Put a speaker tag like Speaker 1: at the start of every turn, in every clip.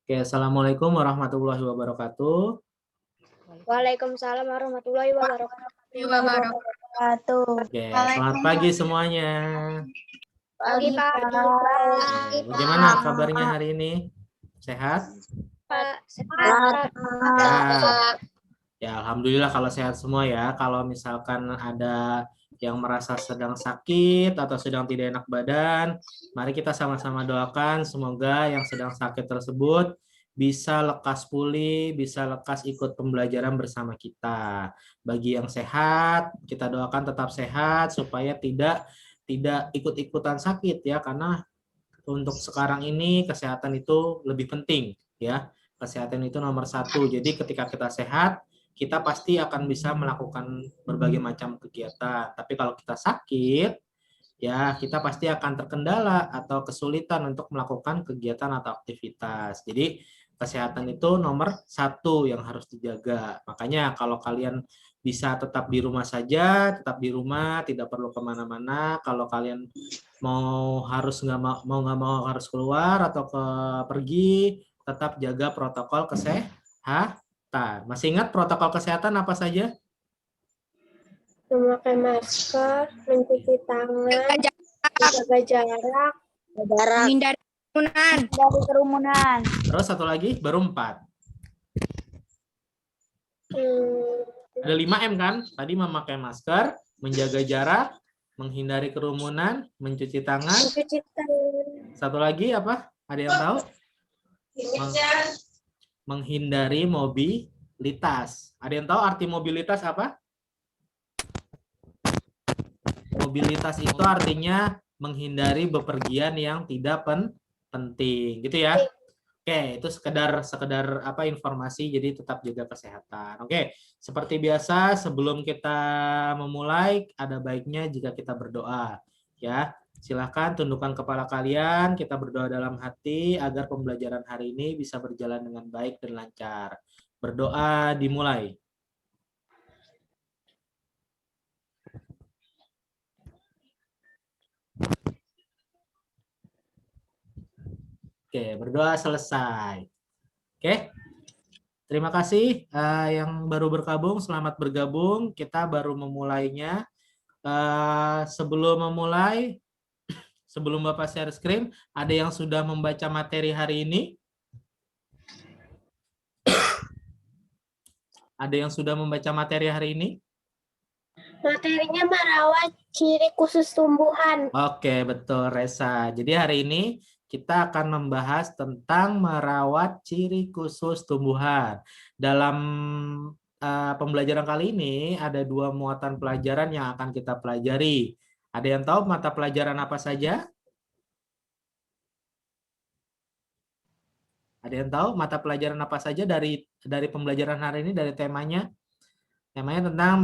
Speaker 1: Oke, Assalamualaikum warahmatullahi wabarakatuh.
Speaker 2: Waalaikumsalam warahmatullahi wabarakatuh.
Speaker 1: Oke, selamat pagi semuanya.
Speaker 2: Pagi, Pak.
Speaker 1: Oke, bagaimana kabarnya hari ini? Sehat?
Speaker 2: Sehat.
Speaker 1: Ya, alhamdulillah kalau sehat semua ya. Kalau misalkan ada yang merasa sedang sakit atau sedang tidak enak badan, mari kita sama-sama doakan semoga yang sedang sakit tersebut bisa lekas pulih, bisa lekas ikut pembelajaran bersama kita. Bagi yang sehat, kita doakan tetap sehat supaya tidak ikut-ikutan sakit ya, karena untuk sekarang ini kesehatan itu lebih penting ya. Kesehatan itu nomor satu. Jadi ketika kita sehat, kita pasti akan bisa melakukan berbagai macam kegiatan. Tapi kalau kita sakit, ya kita pasti akan terkendala atau kesulitan untuk melakukan kegiatan atau aktivitas. Jadi kesehatan itu nomor satu yang harus dijaga. Makanya kalau kalian bisa tetap di rumah saja, tetap di rumah, tidak perlu kemana-mana. Kalau kalian nggak mau harus keluar atau pergi, tetap jaga protokol kesehatan. Masih ingat protokol kesehatan apa saja?
Speaker 2: Memakai masker, mencuci tangan, menjaga jarak,
Speaker 3: menghindari kerumunan.
Speaker 1: Terus satu lagi, baru 4. Ada 5M kan? Tadi memakai masker, menjaga jarak, menghindari kerumunan, mencuci tangan. Satu lagi apa? Ada yang tahu? Menghindari mobilitas. Ada yang tahu arti mobilitas apa? Mobilitas itu artinya menghindari bepergian yang tidak penting, gitu ya. Oke, itu sekedar apa informasi, jadi tetap jaga kesehatan. Oke, seperti biasa sebelum kita memulai ada baiknya jika kita berdoa, ya. Silahkan tundukkan kepala kalian, kita berdoa dalam hati agar pembelajaran hari ini bisa berjalan dengan baik dan lancar. Berdoa dimulai. Oke, berdoa selesai. Oke, terima kasih yang baru bergabung, selamat bergabung. Kita baru memulainya. Sebelum memulai, sebelum Bapak share screen, ada yang sudah membaca materi hari ini? Ada yang sudah membaca materi hari ini?
Speaker 2: Materinya merawat ciri khusus tumbuhan.
Speaker 1: Oke, betul Reza. Jadi hari ini kita akan membahas tentang merawat ciri khusus tumbuhan. Dalam pembelajaran kali ini ada 2 muatan pelajaran yang akan kita pelajari. Ada yang tahu mata pelajaran apa saja? Ada yang tahu mata pelajaran apa saja dari pembelajaran hari ini, dari temanya? Temanya tentang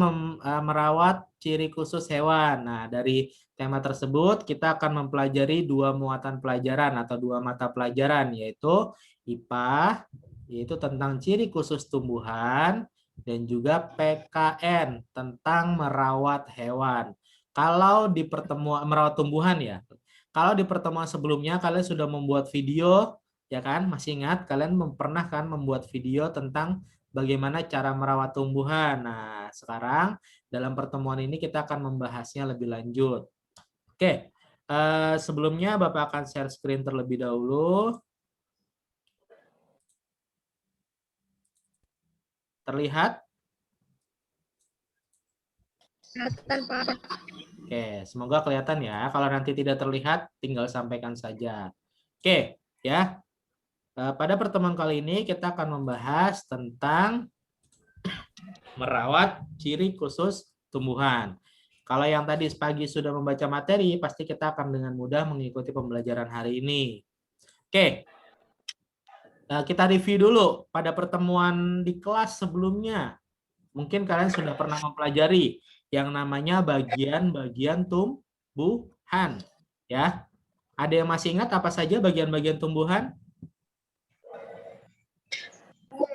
Speaker 1: merawat ciri khusus hewan. Nah, dari tema tersebut kita akan mempelajari 2 muatan pelajaran atau 2 mata pelajaran, yaitu IPA, yaitu tentang ciri khusus tumbuhan, dan juga PKN tentang merawat hewan. Kalau di pertemuan merawat tumbuhan ya. Kalau di pertemuan sebelumnya kalian sudah membuat video, ya kan? Masih ingat kalian pernah kan membuat video tentang bagaimana cara merawat tumbuhan. Nah, sekarang dalam pertemuan ini kita akan membahasnya lebih lanjut. Oke, sebelumnya Bapak akan share screen terlebih dahulu. Terlihat? Oke, semoga kelihatan ya. Kalau nanti tidak terlihat, tinggal sampaikan saja. Oke, ya. Pada pertemuan kali ini kita akan membahas tentang merawat ciri khusus tumbuhan. Kalau yang tadi pagi sudah membaca materi, pasti kita akan dengan mudah mengikuti pembelajaran hari ini. Oke, kita review dulu pada pertemuan di kelas sebelumnya. Mungkin kalian sudah pernah mempelajari yang namanya bagian-bagian tumbuhan. Ya, ada yang masih ingat apa saja bagian-bagian tumbuhan?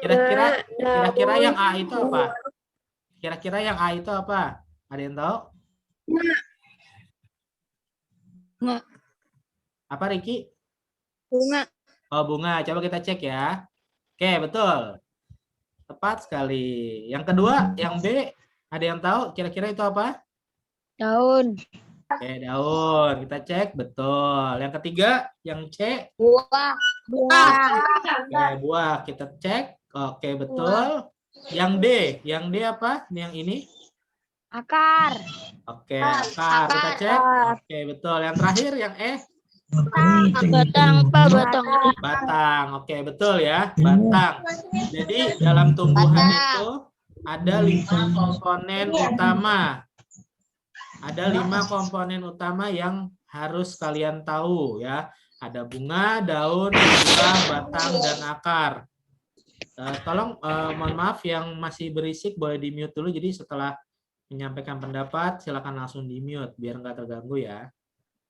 Speaker 1: Kira-kira yang A itu apa? Kira-kira yang A itu apa? Ada yang tahu?
Speaker 3: Bunga.
Speaker 1: Apa, Riki?
Speaker 3: Bunga.
Speaker 1: Oh, bunga. Coba kita cek ya. Oke, betul. Tepat sekali. Yang kedua, yang B, ada yang tahu kira-kira itu apa?
Speaker 3: Daun.
Speaker 1: Oke, daun. Kita cek, betul. Yang ketiga, yang C,
Speaker 3: Buah. Buah.
Speaker 1: oke, buah. Kita cek. Oke, betul. Yang D apa? Yang ini?
Speaker 3: Akar.
Speaker 1: Oke, akar. Kita cek. Oke, betul. Yang terakhir, yang E,
Speaker 3: Batang, Pak, batang.
Speaker 1: batang. Oke, betul ya, batang. Jadi dalam tumbuhan itu ada 5 komponen utama. Ada 5 komponen utama yang harus kalian tahu ya. Ada bunga, daun, buah, batang, dan akar. Tolong mohon maaf yang masih berisik boleh di mute dulu. Jadi setelah menyampaikan pendapat silakan langsung di mute biar nggak terganggu ya.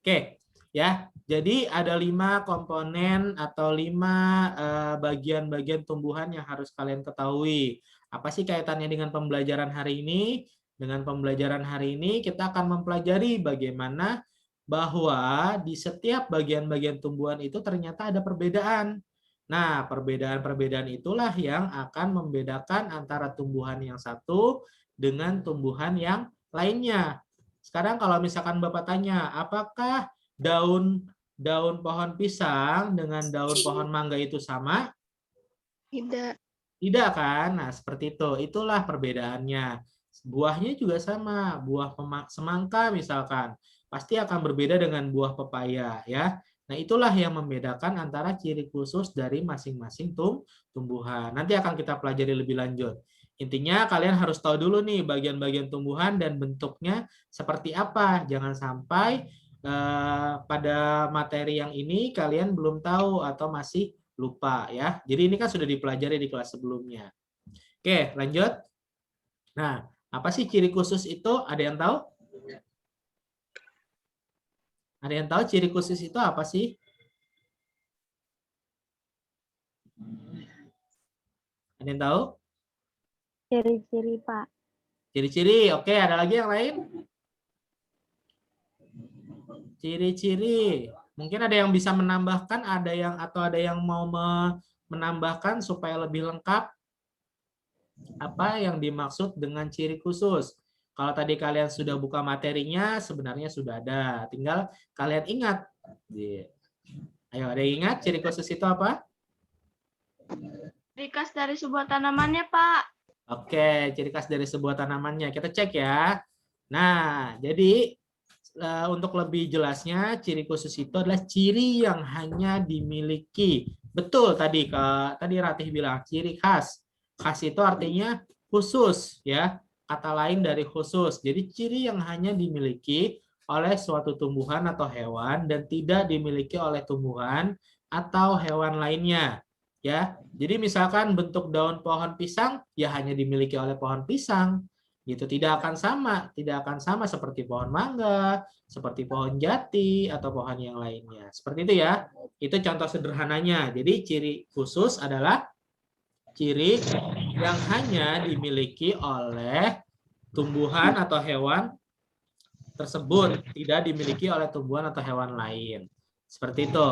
Speaker 1: Oke ya. Jadi ada 5 komponen atau 5 bagian-bagian tumbuhan yang harus kalian ketahui. Apa sih kaitannya dengan pembelajaran hari ini? Dengan pembelajaran hari ini kita akan mempelajari bagaimana bahwa di setiap bagian-bagian tumbuhan itu ternyata ada perbedaan. Nah, perbedaan-perbedaan itulah yang akan membedakan antara tumbuhan yang satu dengan tumbuhan yang lainnya. Sekarang kalau misalkan Bapak tanya, apakah daun pohon pisang dengan daun pohon mangga itu sama?
Speaker 3: Tidak.
Speaker 1: Tidak kan? Nah, seperti itu. Itulah perbedaannya. Buahnya juga sama. Buah semangka misalkan pasti akan berbeda dengan buah pepaya ya. Nah, itulah yang membedakan antara ciri khusus dari masing-masing tumbuhan. Nanti akan kita pelajari lebih lanjut. Intinya kalian harus tahu dulu nih bagian-bagian tumbuhan dan bentuknya seperti apa. Jangan sampai pada materi yang ini kalian belum tahu atau masih lupa ya. Jadi ini kan sudah dipelajari di kelas sebelumnya. Oke, lanjut. Nah, apa sih ciri khusus itu? Ada yang tahu? Ada yang tahu ciri khusus itu apa sih? Ada yang tahu?
Speaker 3: Ciri-ciri, Pak.
Speaker 1: Ciri-ciri. Oke, ada lagi yang lain? Ciri-ciri. Mungkin ada yang bisa menambahkan, ada yang mau menambahkan supaya lebih lengkap. Apa yang dimaksud dengan ciri khusus? Kalau tadi kalian sudah buka materinya, sebenarnya sudah ada. Tinggal kalian ingat. Ayo, ada yang ingat ciri khusus itu apa?
Speaker 3: Ciri khas dari sebuah tanamannya, Pak.
Speaker 1: Oke, ciri khas dari sebuah tanamannya. Kita cek ya. Nah, jadi untuk lebih jelasnya, ciri khusus itu adalah ciri yang hanya dimiliki. Betul tadi Ratih bilang ciri khas. Khas itu artinya khusus ya. Kata lain dari khusus. Jadi ciri yang hanya dimiliki oleh suatu tumbuhan atau hewan dan tidak dimiliki oleh tumbuhan atau hewan lainnya. Ya. Jadi misalkan bentuk daun pohon pisang ya hanya dimiliki oleh pohon pisang. Gitu, tidak akan sama seperti pohon mangga, seperti pohon jati atau pohon yang lainnya. Seperti itu ya. Itu contoh sederhananya. Jadi ciri khusus adalah ciri yang hanya dimiliki oleh tumbuhan atau hewan tersebut, tidak dimiliki oleh tumbuhan atau hewan lain. Seperti itu.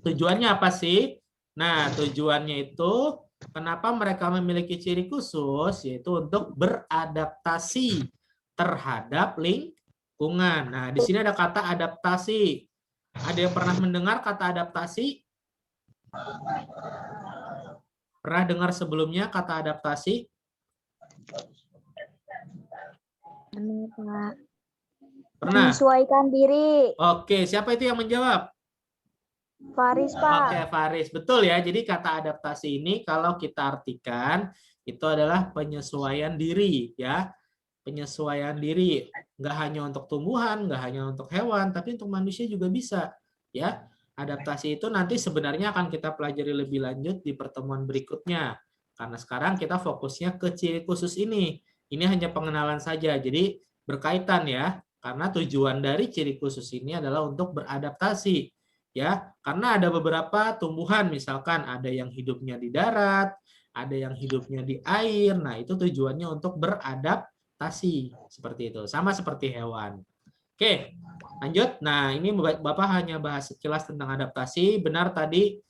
Speaker 1: Tujuannya apa sih? Nah, tujuannya itu kenapa mereka memiliki ciri khusus, yaitu untuk beradaptasi terhadap lingkungan. Nah, di sini ada kata adaptasi. Ada yang pernah mendengar kata adaptasi? Pernah dengar sebelumnya kata adaptasi? Pernah?
Speaker 3: Menyesuaikan diri.
Speaker 1: Oke, siapa itu yang menjawab?
Speaker 3: Faris, Pak.
Speaker 1: Oke, Faris. Betul ya. Jadi kata adaptasi ini kalau kita artikan itu adalah penyesuaian diri ya. Penyesuaian diri nggak hanya untuk tumbuhan, nggak hanya untuk hewan, tapi untuk manusia juga bisa ya. Adaptasi itu nanti sebenarnya akan kita pelajari lebih lanjut di pertemuan berikutnya. Karena sekarang kita fokusnya ke ciri khusus ini. Ini hanya pengenalan saja. Jadi berkaitan ya. Karena tujuan dari ciri khusus ini adalah untuk beradaptasi. Ya, karena ada beberapa tumbuhan misalkan ada yang hidupnya di darat, ada yang hidupnya di air. Nah, itu tujuannya untuk beradaptasi seperti itu. Sama seperti hewan. Oke, lanjut. Nah, ini Bapak hanya bahas sekilas tentang adaptasi. Benar tadi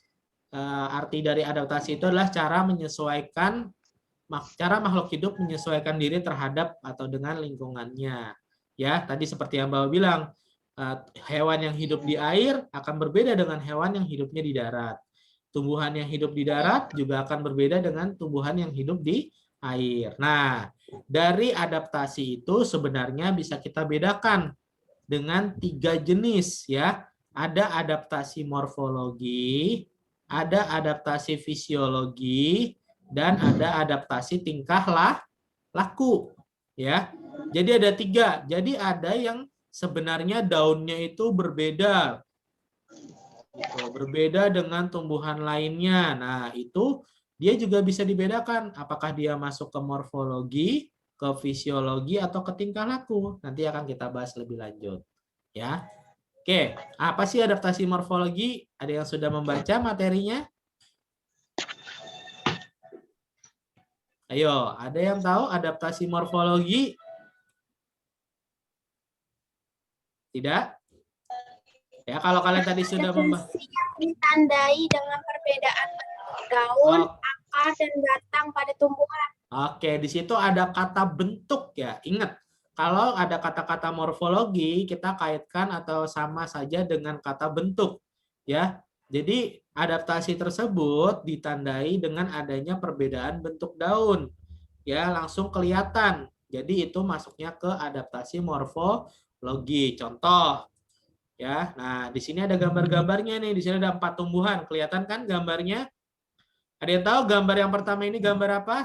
Speaker 1: arti dari adaptasi itu adalah cara menyesuaikan, cara makhluk hidup menyesuaikan diri terhadap atau dengan lingkungannya. Ya, tadi seperti yang Bapak bilang, hewan yang hidup di air akan berbeda dengan hewan yang hidupnya di darat. Tumbuhan yang hidup di darat juga akan berbeda dengan tumbuhan yang hidup di air. Nah, dari adaptasi itu sebenarnya bisa kita bedakan dengan 3 jenis ya. Ada adaptasi morfologi, ada adaptasi fisiologi, dan ada adaptasi tingkah laku ya. Jadi ada 3. Jadi ada yang sebenarnya daunnya itu berbeda. Berbeda dengan tumbuhan lainnya. Nah, itu dia juga bisa dibedakan apakah dia masuk ke morfologi, ke fisiologi, atau ke tingkah laku. Nanti akan kita bahas lebih lanjut. Ya. Oke, apa sih adaptasi morfologi? Ada yang sudah membaca materinya? Ayo, ada yang tahu adaptasi morfologi? Tidak? Ya, kalau kalian tadi sudah membahas.
Speaker 2: Fungsi yang ditandai dengan perbedaan bentuk daun, akar, dan batang pada tumbuhan.
Speaker 1: Oke, di situ ada kata bentuk ya. Ingat, kalau ada kata-kata morfologi, kita kaitkan atau sama saja dengan kata bentuk. Ya, jadi adaptasi tersebut ditandai dengan adanya perbedaan bentuk daun. Ya, langsung kelihatan. Jadi itu masuknya ke adaptasi morfologi. Contoh, ya. Nah, di sini ada gambar-gambarnya nih. Di sini ada 4 tumbuhan. Kelihatan kan gambarnya? Ada yang tahu gambar yang pertama ini gambar apa?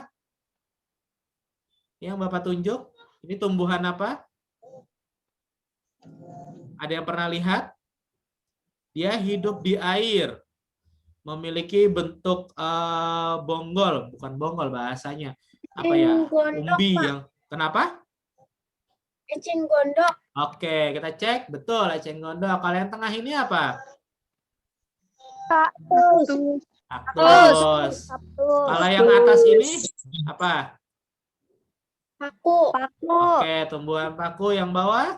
Speaker 1: Yang Bapak tunjuk, ini tumbuhan apa? Ada yang pernah lihat? Dia hidup di air, memiliki bentuk bonggol, bukan bonggol bahasanya, apa ya? Umbi yang kenapa?
Speaker 2: Eceng gondok.
Speaker 1: Oke, kita cek, betul eceng gondok. Kalau yang tengah ini apa?
Speaker 2: Kaktus.
Speaker 1: Kaktus. Kalau yang atas ini apa?
Speaker 2: Paku.
Speaker 1: Oke, tumbuhan paku. Yang bawah?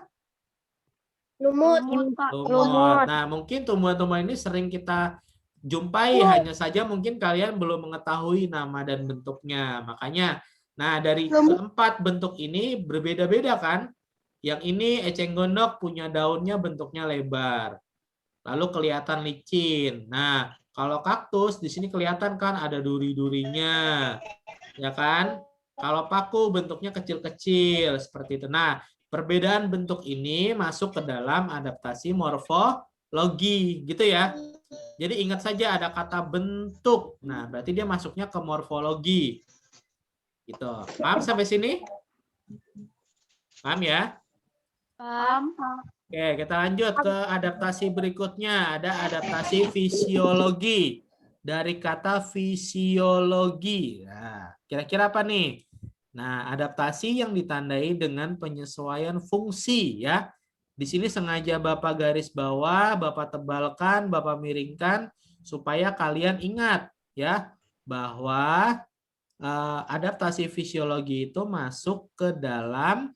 Speaker 2: Lumut.
Speaker 1: Lumut. Nah, mungkin tumbuhan-tumbuhan ini sering kita jumpai, hanya saja mungkin kalian belum mengetahui nama dan bentuknya. Makanya, nah dari keempat bentuk ini berbeda-beda kan? Yang ini eceng gondok punya daunnya bentuknya lebar. Lalu kelihatan licin. Nah, kalau kaktus di sini kelihatan kan ada duri-durinya. Ya kan? Kalau paku bentuknya kecil-kecil seperti itu. Nah, perbedaan bentuk ini masuk ke dalam adaptasi morfologi, gitu ya. Jadi ingat saja ada kata bentuk. Nah, berarti dia masuknya ke morfologi. Gitu. Paham sampai sini? Paham ya?
Speaker 3: Paham.
Speaker 1: Oke, kita lanjut ke adaptasi berikutnya. Ada adaptasi fisiologi. Dari kata fisiologi. Nah, kira-kira apa nih? Nah, adaptasi yang ditandai dengan penyesuaian fungsi ya. Di sini sengaja Bapak garis bawah, Bapak tebalkan, Bapak miringkan supaya kalian ingat ya bahwa adaptasi fisiologi itu masuk ke dalam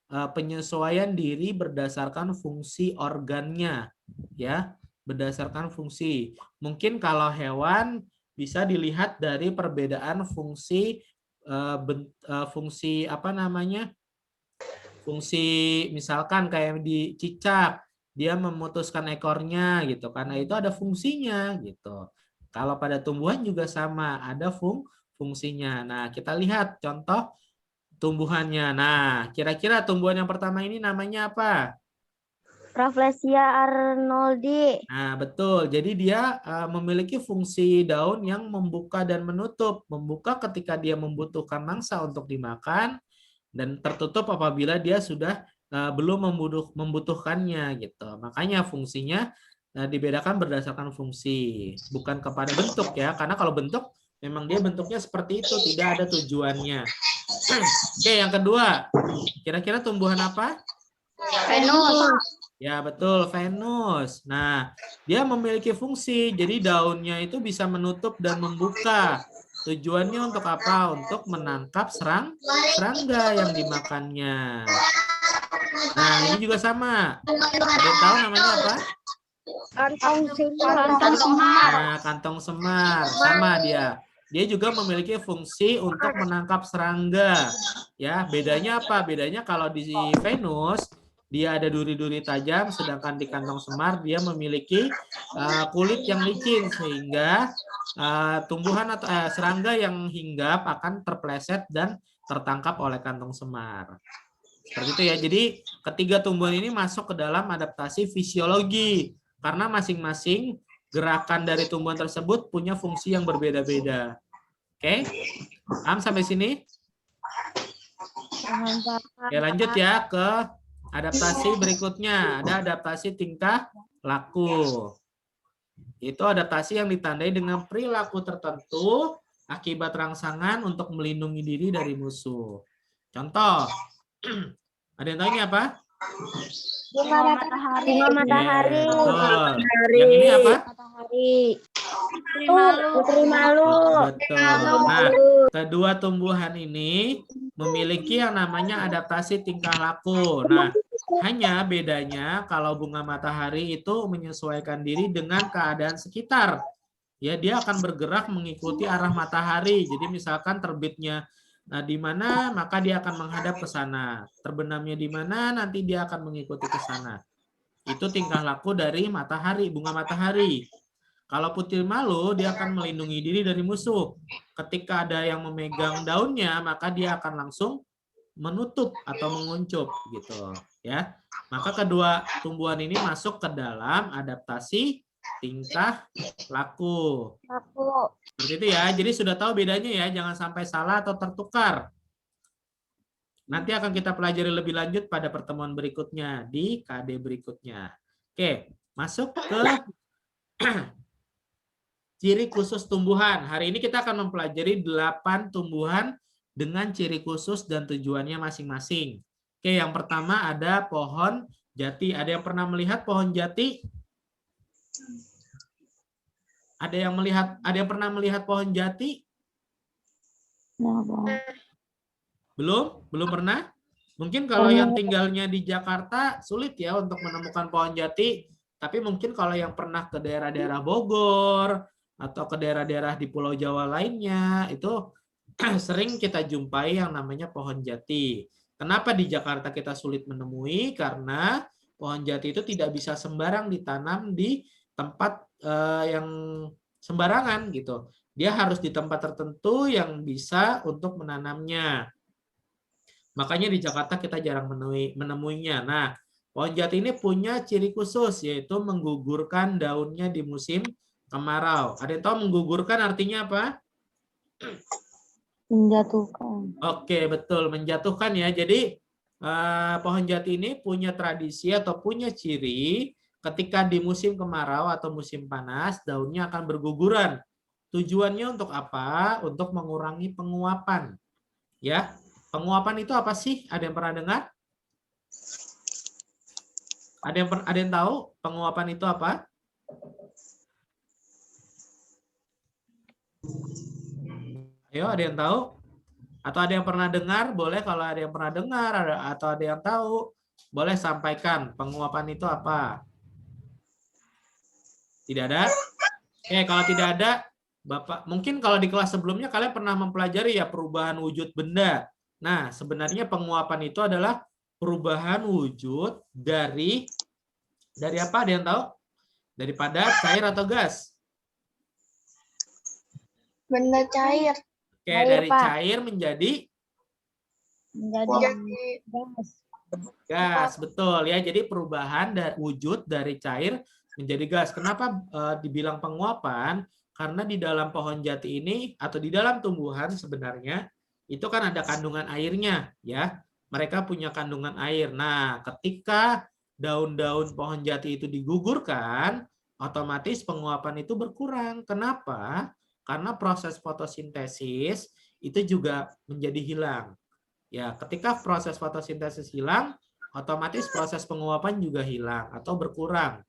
Speaker 1: penyesuaian diri berdasarkan fungsi organnya ya. Berdasarkan fungsi. Mungkin kalau hewan bisa dilihat dari perbedaan fungsi fungsi apa namanya? Fungsi misalkan kayak di cicak, dia memutuskan ekornya gitu karena itu ada fungsinya gitu. Kalau pada tumbuhan juga sama, ada fungsinya. Nah, kita lihat contoh tumbuhannya. Nah, kira-kira tumbuhan yang pertama ini namanya apa?
Speaker 3: Rafflesia arnoldi.
Speaker 1: Nah, betul. Jadi dia memiliki fungsi daun yang membuka dan menutup. Membuka ketika dia membutuhkan mangsa untuk dimakan dan tertutup apabila dia sudah belum membutuhkannya gitu. Makanya fungsinya dibedakan berdasarkan fungsi, bukan kepada bentuk ya. Karena kalau bentuk memang dia bentuknya seperti itu, tidak ada tujuannya. Oke, yang kedua. Kira-kira tumbuhan apa?
Speaker 2: Venus.
Speaker 1: Ya, betul, Venus. Nah, dia memiliki fungsi, jadi daunnya itu bisa menutup dan membuka. Tujuannya untuk apa? Untuk menangkap serangga yang dimakannya. Nah, ini juga sama. Ada yang tahu namanya apa?
Speaker 2: Kantong
Speaker 3: Kantong semar.
Speaker 1: Nah, kantong semar sama dia. Dia juga memiliki fungsi untuk menangkap serangga. Ya, bedanya apa? Bedanya kalau di Venus dia ada duri-duri tajam, sedangkan di kantong semar dia memiliki kulit yang licin sehingga tumbuhan atau serangga yang hinggap akan terpleset dan tertangkap oleh kantong semar. Seperti itu ya. Jadi ketiga tumbuhan ini masuk ke dalam adaptasi fisiologi karena masing-masing gerakan dari tumbuhan tersebut punya fungsi yang berbeda-beda. Oke? Paham sampai sini? Oke, lanjut ya ke adaptasi berikutnya. Ada adaptasi tingkah laku. Itu adaptasi yang ditandai dengan perilaku tertentu akibat rangsangan untuk melindungi diri dari musuh. Contoh, ada yang tahu ini apa?
Speaker 3: Bunga matahari. Bunga matahari.
Speaker 1: Betul. Yang ini apa?
Speaker 3: Matahari. Putri malu.
Speaker 1: Betul. Nah, kedua tumbuhan ini memiliki yang namanya adaptasi tingkah laku. Nah, hanya bedanya kalau bunga matahari itu menyesuaikan diri dengan keadaan sekitar. Ya, dia akan bergerak mengikuti arah matahari. Jadi misalkan terbitnya di mana, maka dia akan menghadap ke sana. Terbenamnya di mana, nanti dia akan mengikuti ke sana. Itu tingkah laku dari matahari, bunga matahari. Kalau putri malu, dia akan melindungi diri dari musuh. Ketika ada yang memegang daunnya, maka dia akan langsung menutup atau menguncup gitu ya. Maka kedua tumbuhan ini masuk ke dalam adaptasi tingkah laku. Seperti itu ya. Jadi sudah tahu bedanya ya, jangan sampai salah atau tertukar. Nanti akan kita pelajari lebih lanjut pada pertemuan berikutnya di KD berikutnya. Oke, masuk ke ciri khusus tumbuhan. Hari ini kita akan mempelajari 8 tumbuhan dengan ciri khusus dan tujuannya masing-masing. Oke, yang pertama ada pohon jati. Ada yang pernah melihat pohon jati? Ada yang pernah melihat pohon jati? Belum? Belum pernah? Mungkin kalau yang tinggalnya di Jakarta sulit ya untuk menemukan pohon jati, tapi mungkin kalau yang pernah ke daerah-daerah Bogor atau ke daerah-daerah di Pulau Jawa lainnya, itu sering kita jumpai yang namanya pohon jati. Kenapa di Jakarta kita sulit menemui? Karena pohon jati itu tidak bisa sembarang ditanam di tempat yang sembarangan gitu. Dia harus di tempat tertentu yang bisa untuk menanamnya. Makanya di Jakarta kita jarang menemuinya. Nah, pohon jati ini punya ciri khusus, yaitu menggugurkan daunnya di musim kemarau. Ada yang tahu menggugurkan artinya apa?
Speaker 3: Menjatuhkan.
Speaker 1: Oke, betul. Menjatuhkan ya. Jadi, pohon jati ini punya tradisi atau punya ciri ketika di musim kemarau atau musim panas, daunnya akan berguguran. Tujuannya untuk apa? Untuk mengurangi penguapan. Ya, penguapan itu apa sih? Ada yang pernah dengar? Ada yang tahu penguapan itu apa? Ayo, ada yang tahu? Atau ada yang pernah dengar? Boleh kalau ada yang pernah dengar atau ada yang tahu, boleh sampaikan penguapan itu apa? Tidak ada? Oke, kalau tidak ada, Bapak, mungkin kalau di kelas sebelumnya kalian pernah mempelajari ya perubahan wujud benda. Nah, sebenarnya penguapan itu adalah perubahan wujud dari apa? Ada yang tahu? Daripada cair atau gas?
Speaker 2: Benda cair.
Speaker 1: Oke, dari cair menjadi gas, betul ya. Jadi perubahan dari wujud dari cair menjadi gas. Kenapa dibilang penguapan? Karena di dalam pohon jati ini atau di dalam tumbuhan sebenarnya itu kan ada kandungan airnya ya. Mereka punya kandungan air. Nah, ketika daun-daun pohon jati itu digugurkan, otomatis penguapan itu berkurang. Kenapa? Karena proses fotosintesis itu juga menjadi hilang. Ya, ketika proses fotosintesis hilang, otomatis proses penguapan juga hilang atau berkurang.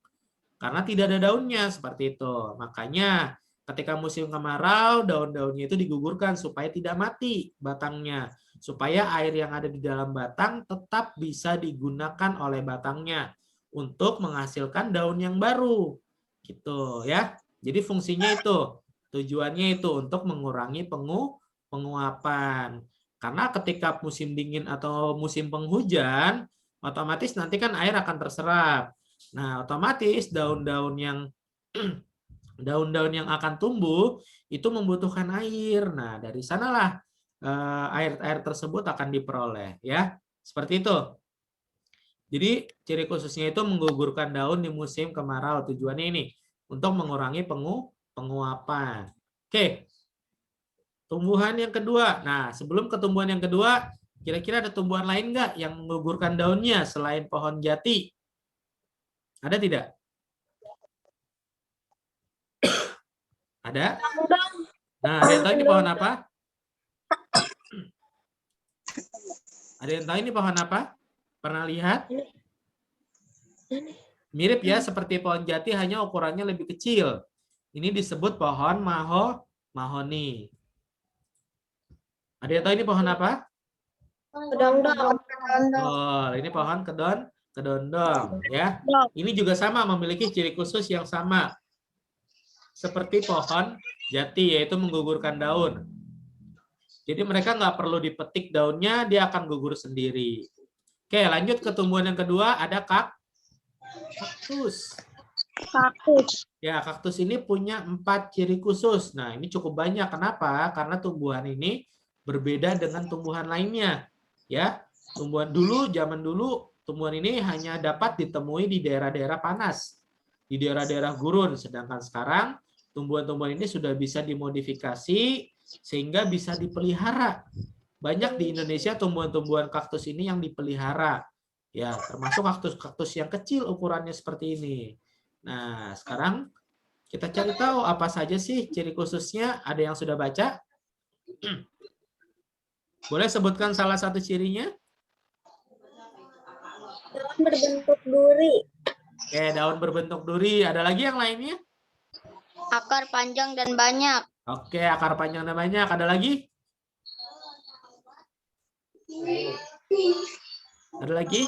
Speaker 1: Karena tidak ada daunnya seperti itu. Makanya ketika musim kemarau, daun-daunnya itu digugurkan supaya tidak mati batangnya. Supaya air yang ada di dalam batang tetap bisa digunakan oleh batangnya untuk menghasilkan daun yang baru. Gitu ya. Jadi fungsinya itu, tujuannya itu untuk mengurangi penguapan. Karena ketika musim dingin atau musim penghujan, otomatis nanti kan air akan terserap. Nah, otomatis daun-daun yang akan tumbuh itu membutuhkan air. Nah, dari sanalah air tersebut akan diperoleh, ya. Seperti itu. Jadi ciri khususnya itu menggugurkan daun di musim kemarau. Tujuannya ini untuk mengurangi penguapan. Oke. Tumbuhan yang kedua. Nah, sebelum ke tumbuhan yang kedua, kira-kira ada tumbuhan lain nggak yang menggugurkan daunnya selain pohon jati? Ada tidak? Ada? Nah, ada yang tahu ini pohon apa? Ada yang tahu ini pohon apa? Pernah lihat? Mirip ya, seperti pohon jati, hanya ukurannya lebih kecil. Ini disebut pohon mahoni. Ada yang tahu ini pohon apa?
Speaker 2: Kedondong.
Speaker 1: Oh, ini pohon kedondong, ya. Ini juga sama, memiliki ciri khusus yang sama seperti pohon jati, yaitu menggugurkan daun. Jadi mereka nggak perlu dipetik daunnya, dia akan gugur sendiri. Oke, lanjut ke tumbuhan yang kedua, ada kaktus. Ya, kaktus ini punya 4 ciri khusus. Nah, ini cukup banyak. Kenapa? Karena tumbuhan ini berbeda dengan tumbuhan lainnya. Ya, zaman dulu tumbuhan ini hanya dapat ditemui di daerah-daerah panas, di daerah-daerah gurun. Sedangkan sekarang tumbuhan-tumbuhan ini sudah bisa dimodifikasi sehingga bisa dipelihara. Banyak di Indonesia tumbuhan-tumbuhan kaktus ini yang dipelihara. Ya, termasuk kaktus-kaktus yang kecil ukurannya seperti ini. Nah, sekarang kita cari tahu apa saja sih ciri khususnya. Ada yang sudah baca? Boleh sebutkan salah satu cirinya?
Speaker 2: Daun berbentuk duri.
Speaker 1: Oke, daun berbentuk duri. Ada lagi yang lainnya?
Speaker 3: Akar panjang dan banyak.
Speaker 1: Oke, akar panjang dan banyak. Ada lagi? Ada lagi?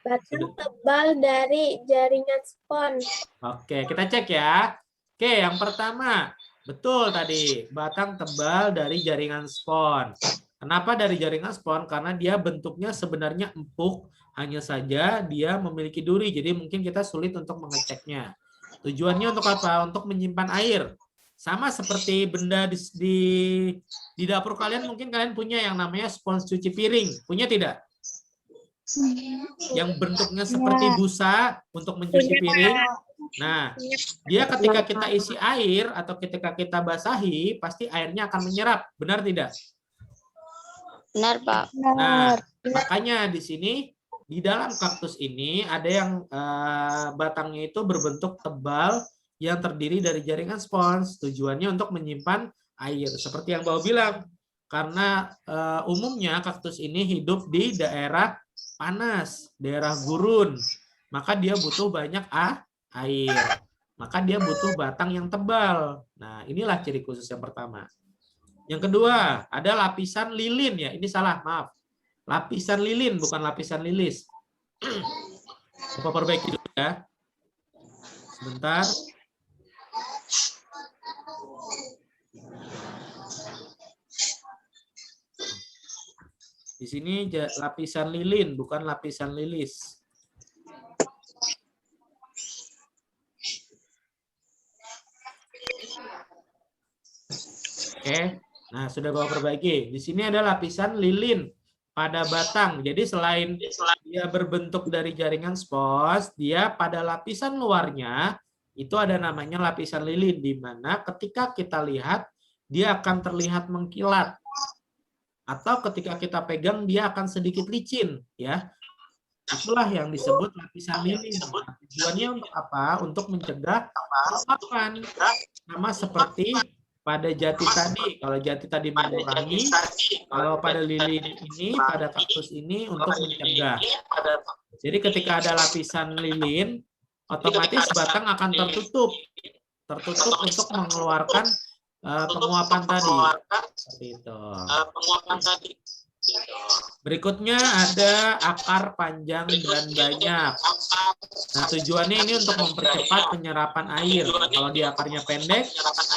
Speaker 2: Batang tebal dari jaringan spons.
Speaker 1: Oke, kita cek ya. Oke, yang pertama. Betul tadi, batang tebal dari jaringan spons. Kenapa dari jaringan spons? Karena dia bentuknya sebenarnya empuk, hanya saja dia memiliki duri, jadi mungkin kita sulit untuk mengeceknya. Tujuannya untuk apa? Untuk menyimpan air. Sama seperti benda di dapur kalian, mungkin kalian punya yang namanya spons cuci piring. Punya tidak? Yang bentuknya seperti busa untuk mencuci piring. Nah, dia ketika kita isi air atau ketika kita basahi, pasti airnya akan menyerap. Benar tidak?
Speaker 3: Benar, Pak.
Speaker 1: Nah, makanya di sini, di dalam kaktus ini ada yang batangnya itu berbentuk tebal yang terdiri dari jaringan spons. Tujuannya untuk menyimpan air. Seperti yang Bapak bilang, karena umumnya kaktus ini hidup di daerah panas, daerah gurun. Maka dia butuh banyak air. Maka dia butuh batang yang tebal. Nah, inilah ciri khusus yang pertama. Yang kedua, ada lapisan lilin ya. Ini salah, maaf. Lapisan lilin, bukan lapisan lilis. Bapak perbaiki dulu ya. Sebentar. Di sini lapisan lilin, bukan lapisan lilis. Oke, nah sudah Bapak perbaiki. Di sini ada lapisan lilin pada batang. Jadi selain dia berbentuk dari jaringan spons, dia pada lapisan luarnya itu ada namanya lapisan lilin, di mana ketika kita lihat dia akan terlihat mengkilat. Atau ketika kita pegang dia akan sedikit licin, ya. Itulah yang disebut lapisan lilin. Tujuannya untuk apa? Untuk mencegah penguapan. Sama seperti pada jati tadi. Kalau jati tadi mengurangi, kalau pada lilin ini, pada kaktus ini untuk mencegah. Jadi ketika ada lapisan lilin, otomatis batang akan tertutup untuk mengeluarkan penguapan tadi. Seperti itu. Berikutnya ada akar panjang dan banyak. Nah, tujuannya ini untuk mempercepat penyerapan air. Kalau di akarnya pendek,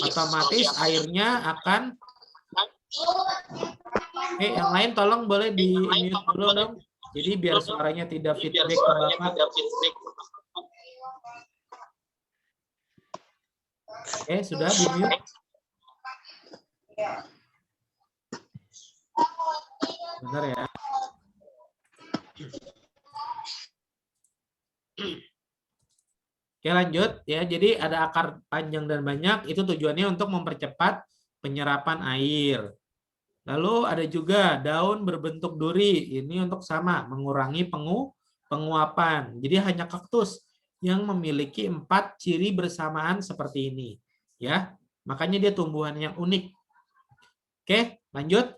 Speaker 1: otomatis airnya akan... yang lain tolong boleh di-mute dulu dong. Jadi biar suaranya tidak feedback ke Bapak. Sudah di-mute? Bentar ya. Lanjut ya. Jadi ada akar panjang dan banyak, itu tujuannya untuk mempercepat penyerapan air. Lalu ada juga daun berbentuk duri. Ini untuk sama mengurangi penguapan. Jadi hanya kaktus yang memiliki 4 ciri bersamaan seperti ini, ya. Makanya dia tumbuhan yang unik. Oke, lanjut.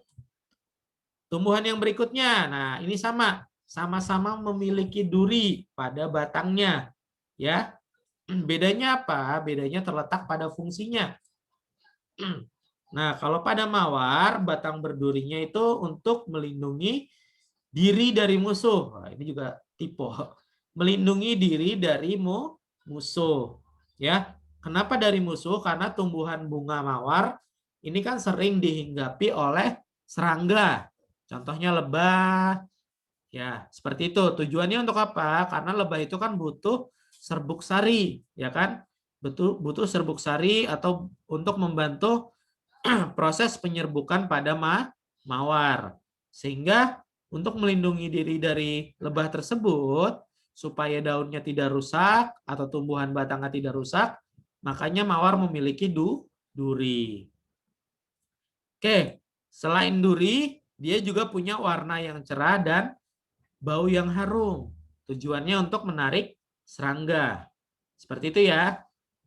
Speaker 1: Tumbuhan yang berikutnya. Nah, ini sama-sama memiliki duri pada batangnya, ya. Bedanya apa? Bedanya terletak pada fungsinya. Nah, kalau pada mawar, batang berdurinya itu untuk melindungi diri dari musuh. Nah, ini juga tipe. Melindungi diri dari musuh. Ya, kenapa dari musuh? Karena tumbuhan bunga mawar ini kan sering dihinggapi oleh serangga. Contohnya lebah. Ya, seperti itu. Tujuannya untuk apa? Karena lebah itu kan butuh serbuk sari, ya kan? Butuh serbuk sari atau untuk membantu proses penyerbukan pada mawar. Sehingga untuk melindungi diri dari lebah tersebut, supaya daunnya tidak rusak atau tumbuhan batangnya tidak rusak, makanya mawar memiliki duri. Oke, selain duri, dia juga punya warna yang cerah dan bau yang harum. Tujuannya untuk menarik serangga. Seperti itu ya.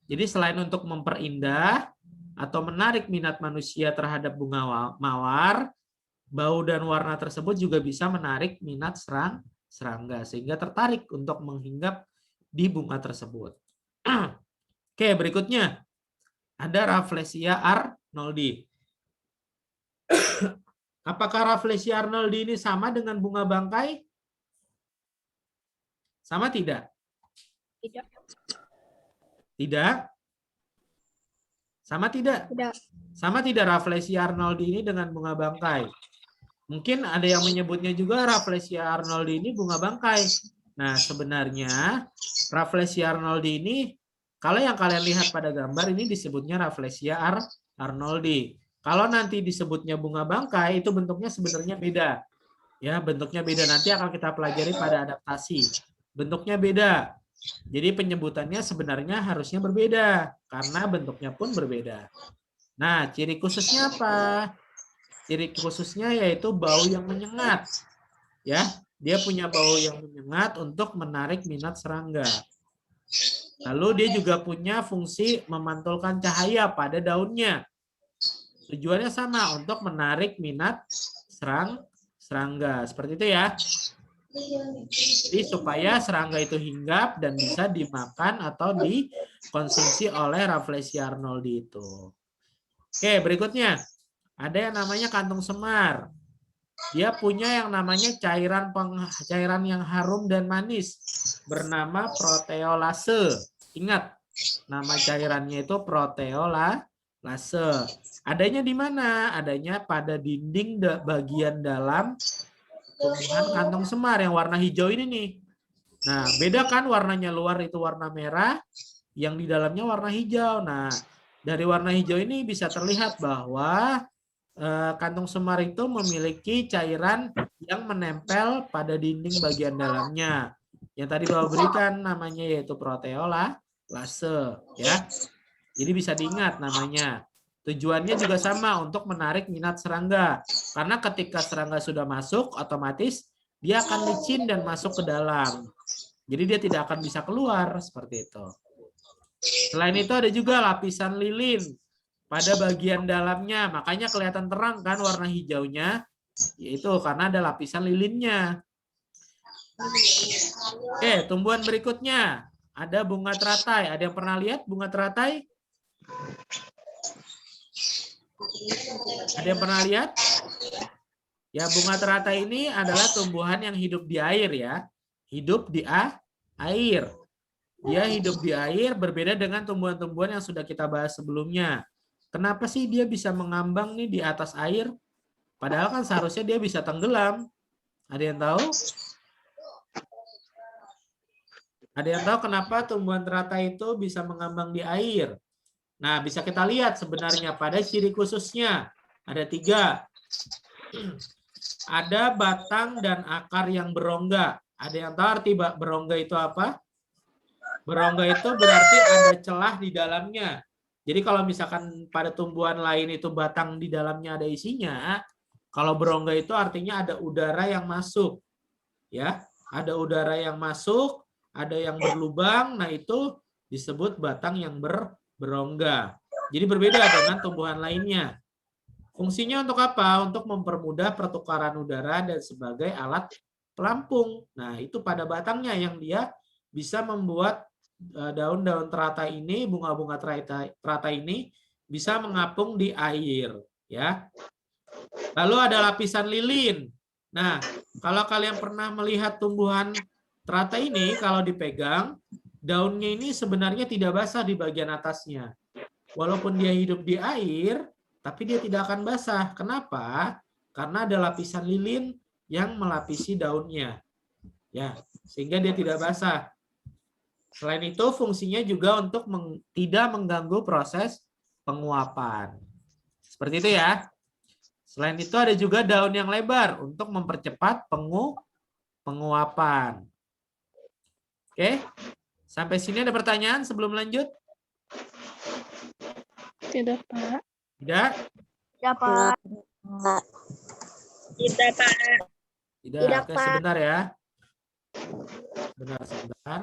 Speaker 1: Jadi selain untuk memperindah atau menarik minat manusia terhadap bunga mawar, bau dan warna tersebut juga bisa menarik minat serangga sehingga tertarik untuk menghinggap di bunga tersebut. Oke, berikutnya ada Rafflesia arnoldi. Apakah Rafflesia arnoldi ini sama dengan bunga bangkai? Sama tidak?
Speaker 2: Tidak.
Speaker 1: Tidak? Sama tidak?
Speaker 2: Tidak.
Speaker 1: Sama tidak Rafflesia arnoldi ini dengan bunga bangkai? Mungkin ada yang menyebutnya juga Rafflesia arnoldi ini bunga bangkai. Nah, sebenarnya Rafflesia arnoldi ini, kalau yang kalian lihat pada gambar ini disebutnya Rafflesia arnoldi. Kalau nanti disebutnya bunga bangkai, itu bentuknya sebenarnya beda. Ya, bentuknya beda. Nanti akan kita pelajari pada adaptasi. Bentuknya beda. Jadi penyebutannya sebenarnya harusnya berbeda karena bentuknya pun berbeda. Nah, ciri khususnya apa? Ciri khususnya yaitu bau yang menyengat. Ya, dia punya bau yang menyengat untuk menarik minat serangga. Lalu dia juga punya fungsi memantulkan cahaya pada daunnya. Tujuannya sama untuk menarik minat serangga. Seperti itu ya. Jadi supaya serangga itu hinggap dan bisa dimakan atau dikonsumsi oleh Rafflesia arnoldi itu. Oke, berikutnya. Ada yang namanya kantung semar. Dia punya yang namanya cairan yang harum dan manis bernama proteolase. Ingat, nama cairannya itu proteolase. Adanya di mana? Adanya pada dinding bagian dalam tumbuhan kantong semar yang warna hijau ini nih. Nah, beda kan warnanya luar itu warna merah, yang di dalamnya warna hijau. Nah, dari warna hijau ini bisa terlihat bahwa kantung semar itu memiliki cairan yang menempel pada dinding bagian dalamnya. Yang tadi Bapak berikan namanya yaitu proteolase, ya. Jadi bisa diingat namanya. Tujuannya juga sama untuk menarik minat serangga. Karena ketika serangga sudah masuk, otomatis dia akan licin dan masuk ke dalam. Jadi dia tidak akan bisa keluar seperti itu. Selain itu ada juga lapisan lilin pada bagian dalamnya. Makanya kelihatan terang kan warna hijaunya. Yaitu karena ada lapisan lilinnya. Oke, tumbuhan berikutnya. Ada bunga teratai. Ada yang pernah lihat bunga teratai? Ada yang pernah lihat? Ya, bunga teratai ini adalah tumbuhan yang hidup di air ya. Hidup di air. Dia hidup di air berbeda dengan tumbuhan-tumbuhan yang sudah kita bahas sebelumnya. Kenapa sih dia bisa mengambang nih di atas air? Padahal kan seharusnya dia bisa tenggelam. Ada yang tahu? Ada yang tahu kenapa tumbuhan teratai itu bisa mengambang di air? Nah, bisa kita lihat sebenarnya pada ciri khususnya. Ada 3. Ada batang dan akar yang berongga. Ada yang tahu arti berongga itu apa? Berongga itu berarti ada celah di dalamnya. Jadi kalau misalkan pada tumbuhan lain itu batang di dalamnya ada isinya, kalau berongga itu artinya ada udara yang masuk. Ya, ada udara yang masuk, ada yang berlubang, nah itu disebut batang yang berongga. Jadi berbeda dengan tumbuhan lainnya. Fungsinya untuk apa? Untuk mempermudah pertukaran udara dan sebagai alat pelampung. Nah, itu pada batangnya yang dia bisa membuat daun-daun teratai ini, bunga-bunga teratai ini bisa mengapung di air, ya. Lalu ada lapisan lilin. Nah, kalau kalian pernah melihat tumbuhan teratai ini, kalau dipegang, daunnya ini sebenarnya tidak basah di bagian atasnya. Walaupun dia hidup di air, tapi dia tidak akan basah. Kenapa? Karena ada lapisan lilin yang melapisi daunnya. Ya, sehingga dia tidak basah. Selain itu, fungsinya juga untuk tidak mengganggu proses penguapan. Seperti itu ya. Selain itu ada juga daun yang lebar untuk mempercepat penguapan. Oke, sampai sini ada pertanyaan sebelum lanjut?
Speaker 4: Tidak, Pak.
Speaker 1: Tidak?
Speaker 2: Tidak, Pak. Tidak, Pak.
Speaker 1: Tidak,
Speaker 2: Tidak,
Speaker 1: oke,
Speaker 2: Pak.
Speaker 1: sebentar ya. Sebentar.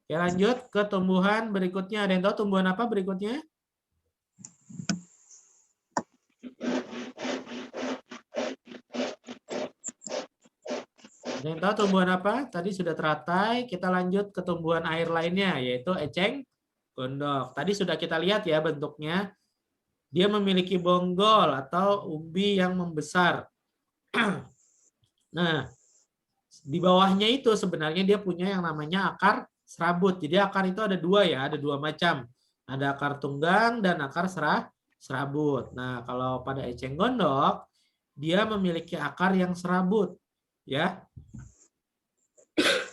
Speaker 1: Oke, lanjut ke tumbuhan berikutnya. Ada yang tahu tumbuhan apa berikutnya? Ada yang tahu tumbuhan apa? Tadi sudah teratai, kita lanjut ke tumbuhan air lainnya, yaitu eceng gondok. Tadi sudah kita lihat ya bentuknya. Dia memiliki bonggol atau umbi yang membesar. Nah, di bawahnya itu sebenarnya dia punya yang namanya akar serabut. Jadi akar itu ada 2 ya, ada 2 macam. Ada akar tunggang dan akar serabut. Nah, kalau pada eceng gondok, dia memiliki akar yang serabut. Ya,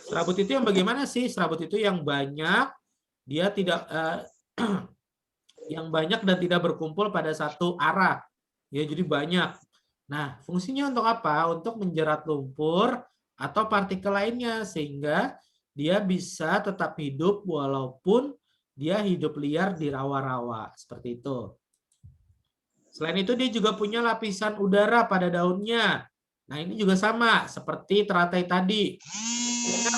Speaker 1: serabut itu yang bagaimana sih? Serabut itu yang banyak, dia tidak yang banyak dan tidak berkumpul pada satu arah. Ya, jadi banyak. Nah, fungsinya untuk apa? Untuk menjerat lumpur atau partikel lainnya sehingga dia bisa tetap hidup walaupun dia hidup liar di rawa-rawa. Seperti itu. Selain itu dia juga punya lapisan udara pada daunnya. Nah, ini juga sama seperti teratai tadi.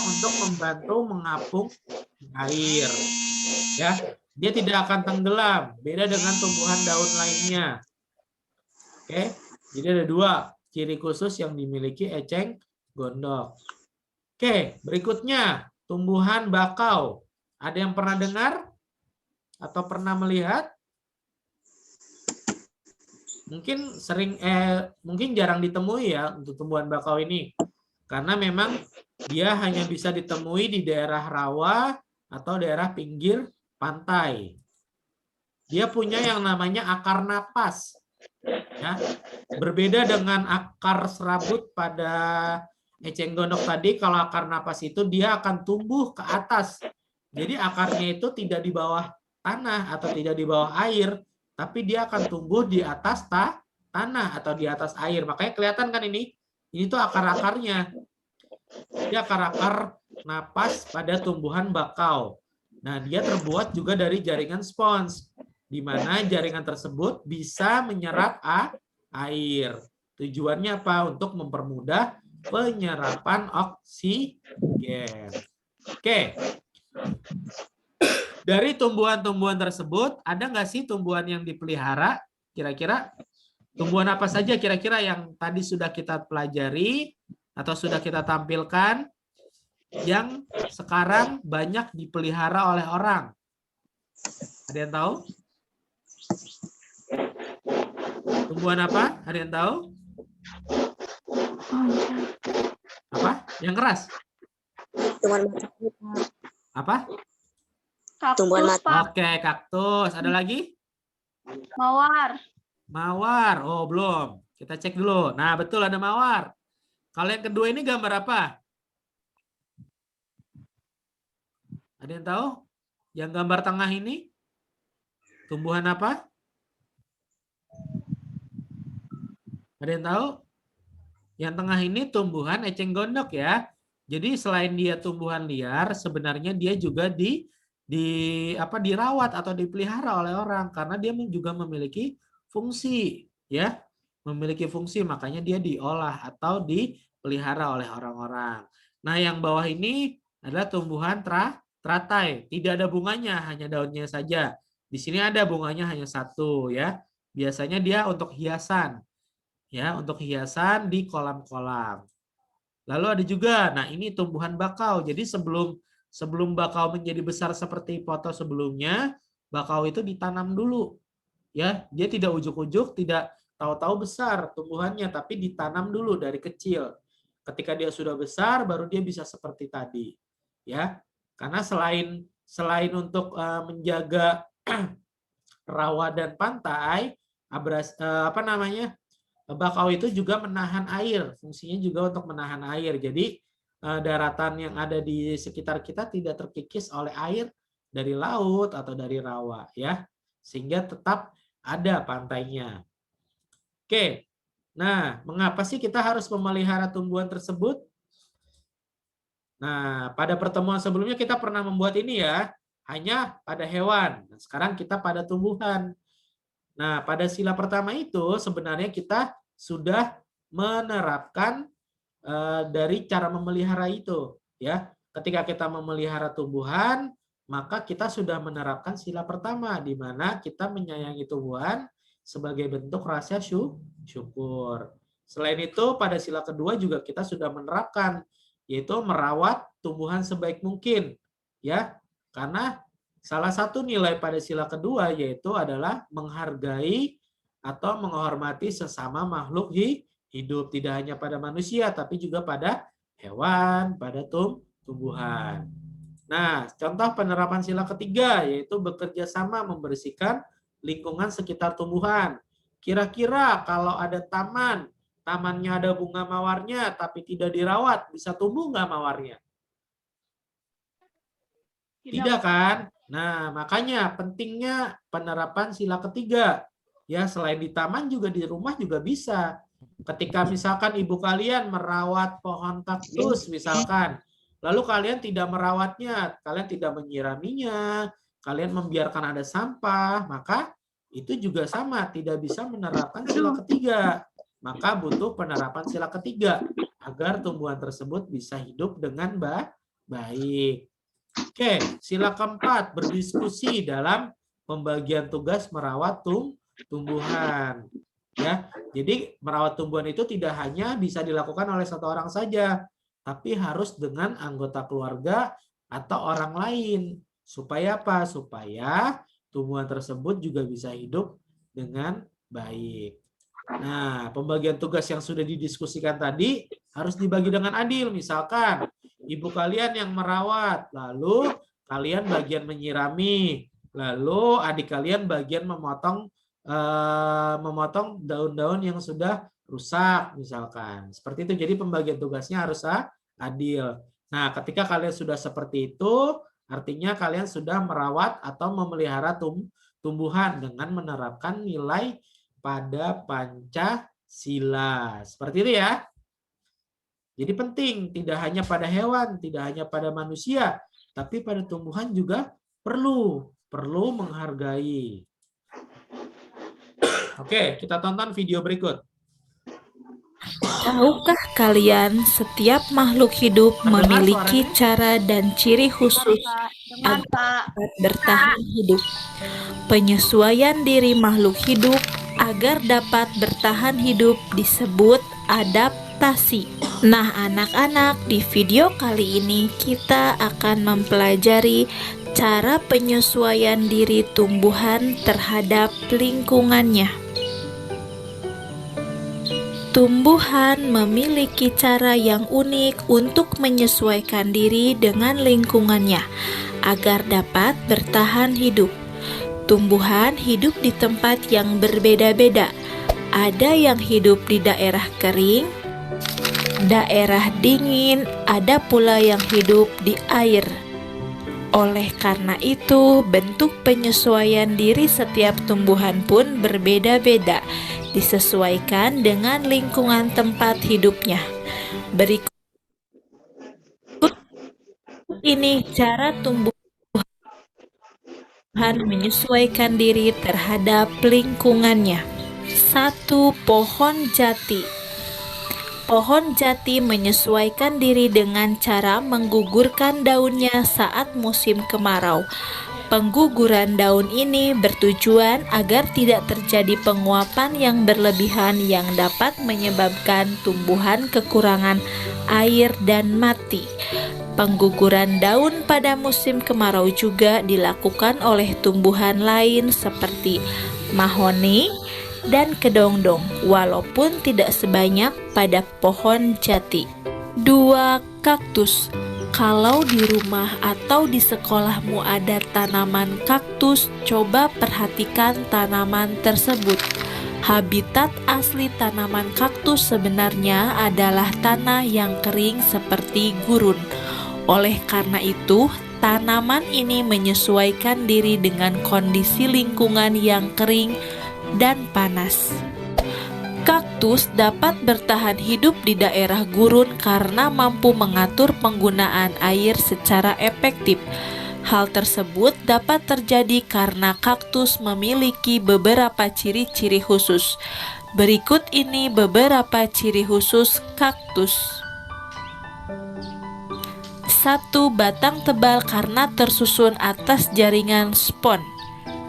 Speaker 1: Untuk membantu mengapung air. Ya, dia tidak akan tenggelam, beda dengan tumbuhan daun lainnya. Oke, jadi ada 2 ciri khusus yang dimiliki eceng gondok. Oke, berikutnya tumbuhan bakau. Ada yang pernah dengar atau pernah melihat? Mungkin jarang ditemui ya untuk tumbuhan bakau ini. Karena memang dia hanya bisa ditemui di daerah rawa atau daerah pinggir pantai. Dia punya yang namanya akar napas. Ya. Berbeda dengan akar serabut pada eceng gondok tadi, kalau akar napas itu dia akan tumbuh ke atas. Jadi akarnya itu tidak di bawah tanah atau tidak di bawah air, tapi dia akan tumbuh di atas tanah atau di atas air. Makanya kelihatan kan ini tuh akar-akarnya. Dia akar-akar napas pada tumbuhan bakau. Nah, dia terbuat juga dari jaringan spons, di mana jaringan tersebut bisa menyerap air. Tujuannya apa? Untuk mempermudah penyerapan oksigen. Oke. Dari tumbuhan-tumbuhan tersebut, ada nggak sih tumbuhan yang dipelihara? Kira-kira tumbuhan apa saja kira-kira yang tadi sudah kita pelajari? atau sudah kita tampilkan yang sekarang banyak dipelihara oleh orang? Ada yang tahu? Tumbuhan apa? Ada yang tahu? Apa? Yang keras?
Speaker 4: Tumbuhan matahari, Pak.
Speaker 1: Apa?
Speaker 4: Tumbuhan
Speaker 2: Kaktus,
Speaker 4: matahari.
Speaker 2: Pak.
Speaker 1: Oke, kaktus. Ada lagi?
Speaker 2: Mawar.
Speaker 1: Mawar. Oh, belum. Kita cek dulu. Nah, betul ada mawar. Kalau yang kedua ini gambar apa? Ada yang tahu? Yang gambar tengah ini tumbuhan apa? Ada yang tahu? Yang tengah ini tumbuhan eceng gondok ya. Jadi selain dia tumbuhan liar, sebenarnya dia juga dirawat atau dipelihara oleh orang karena dia juga memiliki fungsi ya. Memiliki fungsi, makanya dia diolah atau dipelihara oleh orang-orang. Nah, yang bawah ini adalah tumbuhan teratai. Tidak ada bunganya, hanya daunnya saja. Di sini ada bunganya hanya satu ya. Biasanya dia untuk hiasan. Ya, untuk hiasan di kolam-kolam. Lalu ada juga, nah ini tumbuhan bakau. Jadi sebelum bakau menjadi besar seperti foto sebelumnya, bakau itu ditanam dulu. Ya, dia tidak ujuk-ujuk, tidak tahu-tahu besar tumbuhannya, tapi ditanam dulu dari kecil. Ketika dia sudah besar, baru dia bisa seperti tadi. Ya, karena selain untuk menjaga rawa dan pantai, bakau itu juga menahan air, fungsinya juga untuk menahan air. Jadi daratan yang ada di sekitar kita tidak terkikis oleh air dari laut atau dari rawa ya. Sehingga tetap ada pantainya. Oke. Nah, mengapa sih kita harus memelihara tumbuhan tersebut? Nah, pada pertemuan sebelumnya kita pernah membuat ini ya, hanya pada hewan. Nah, sekarang kita pada tumbuhan. Nah, pada sila pertama itu sebenarnya kita sudah menerapkan dari cara memelihara itu, ya. Ketika kita memelihara tumbuhan, maka kita sudah menerapkan sila pertama, di mana kita menyayangi tumbuhan sebagai bentuk rasa syukur. Selain itu, pada sila kedua juga kita sudah menerapkan, yaitu merawat tumbuhan sebaik mungkin, ya. Karena salah satu nilai pada sila kedua yaitu adalah menghargai atau menghormati sesama makhluk hidup, tidak hanya pada manusia tapi juga pada hewan, pada tumbuhan. Nah, contoh penerapan sila ketiga yaitu bekerja sama membersihkan lingkungan sekitar tumbuhan. Kira-kira kalau ada tamannya ada bunga mawarnya tapi tidak dirawat, bisa tumbuh nggak mawarnya? Tidak kan? Nah, makanya pentingnya penerapan sila ketiga. Ya, selain di taman juga di rumah juga bisa. Ketika misalkan ibu kalian merawat pohon kaktus misalkan, lalu kalian tidak merawatnya, kalian tidak menyiraminya, kalian membiarkan ada sampah, maka itu juga sama, tidak bisa menerapkan sila ketiga. Maka butuh penerapan sila ketiga agar tumbuhan tersebut bisa hidup dengan baik. Oke, sila keempat, berdiskusi dalam pembagian tugas merawat tumbuhan. Ya, jadi merawat tumbuhan itu tidak hanya bisa dilakukan oleh satu orang saja, tapi harus dengan anggota keluarga atau orang lain. Supaya apa? Supaya tumbuhan tersebut juga bisa hidup dengan baik. Nah, pembagian tugas yang sudah didiskusikan tadi harus dibagi dengan adil. Misalkan ibu kalian yang merawat, lalu kalian bagian menyirami, lalu adik kalian bagian memotong daun-daun yang sudah rusak misalkan. Seperti itu. Jadi pembagian tugasnya harus adil. Nah, ketika kalian sudah seperti itu, artinya kalian sudah merawat atau memelihara tumbuhan dengan menerapkan nilai pada Pancasila. Seperti itu ya. Jadi penting, tidak hanya pada hewan, tidak hanya pada manusia, tapi pada tumbuhan juga perlu menghargai. Oke, kita tonton video berikut.
Speaker 5: Tahukah kalian setiap makhluk hidup memiliki cara dan ciri khusus agar dapat bertahan hidup? Penyesuaian diri makhluk hidup agar dapat bertahan hidup disebut adaptasi. Nah, anak-anak, di video kali ini kita akan mempelajari cara penyesuaian diri tumbuhan terhadap lingkungannya. Tumbuhan memiliki cara yang unik untuk menyesuaikan diri dengan lingkungannya agar dapat bertahan hidup. Tumbuhan hidup di tempat yang berbeda-beda. Ada yang hidup di daerah kering, daerah dingin, ada pula yang hidup di air. Oleh karena itu, bentuk penyesuaian diri setiap tumbuhan pun berbeda-beda, disesuaikan dengan lingkungan tempat hidupnya. Berikut ini cara tumbuhan menyesuaikan diri terhadap lingkungannya. 1. Pohon jati. Pohon jati menyesuaikan diri dengan cara menggugurkan daunnya saat musim kemarau. Pengguguran daun ini bertujuan agar tidak terjadi penguapan yang berlebihan yang dapat menyebabkan tumbuhan kekurangan air dan mati. Pengguguran daun pada musim kemarau juga dilakukan oleh tumbuhan lain seperti mahoni dan kedongdong, walaupun tidak sebanyak pada pohon jati. 2. Kaktus. Kalau di rumah atau di sekolahmu ada tanaman kaktus, coba perhatikan tanaman tersebut. Habitat asli tanaman kaktus sebenarnya adalah tanah yang kering seperti gurun. Oleh karena itu, tanaman ini menyesuaikan diri dengan kondisi lingkungan yang kering dan panas. Kaktus dapat bertahan hidup di daerah gurun karena mampu mengatur penggunaan air secara efektif. Hal tersebut dapat terjadi karena kaktus memiliki beberapa ciri-ciri khusus. Berikut ini beberapa ciri khusus kaktus. 1. Batang tebal karena tersusun atas jaringan spon.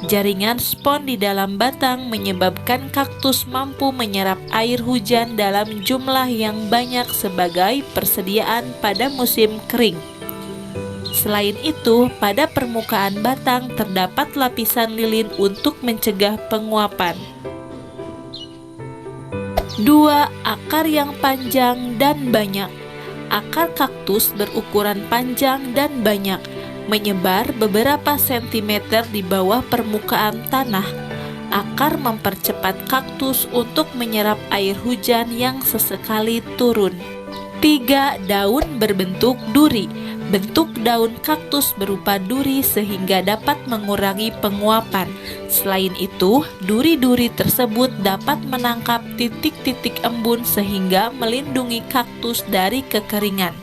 Speaker 5: Jaringan spon di dalam batang menyebabkan kaktus mampu menyerap air hujan dalam jumlah yang banyak sebagai persediaan pada musim kering. Selain itu, pada permukaan batang terdapat lapisan lilin untuk mencegah penguapan. 2. Akar yang panjang dan banyak. Akar kaktus berukuran panjang dan banyak, menyebar beberapa sentimeter di bawah permukaan tanah. Akar mempercepat kaktus untuk menyerap air hujan yang sesekali turun. 3. Daun berbentuk duri. Bentuk daun kaktus berupa duri sehingga dapat mengurangi penguapan. Selain itu, duri-duri tersebut dapat menangkap titik-titik embun sehingga melindungi kaktus dari kekeringan.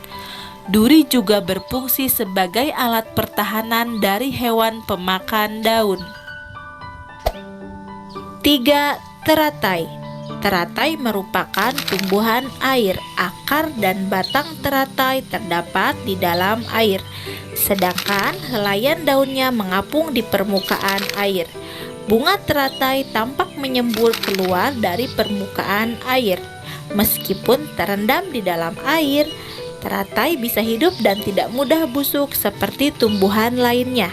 Speaker 5: Duri juga berfungsi sebagai alat pertahanan dari hewan pemakan daun. 3. Teratai. Teratai merupakan tumbuhan air. Akar dan batang teratai terdapat di dalam air, sedangkan helaian daunnya mengapung di permukaan air. Bunga teratai tampak menyembur keluar dari permukaan air. Meskipun terendam di dalam air, teratai bisa hidup dan tidak mudah busuk seperti tumbuhan lainnya.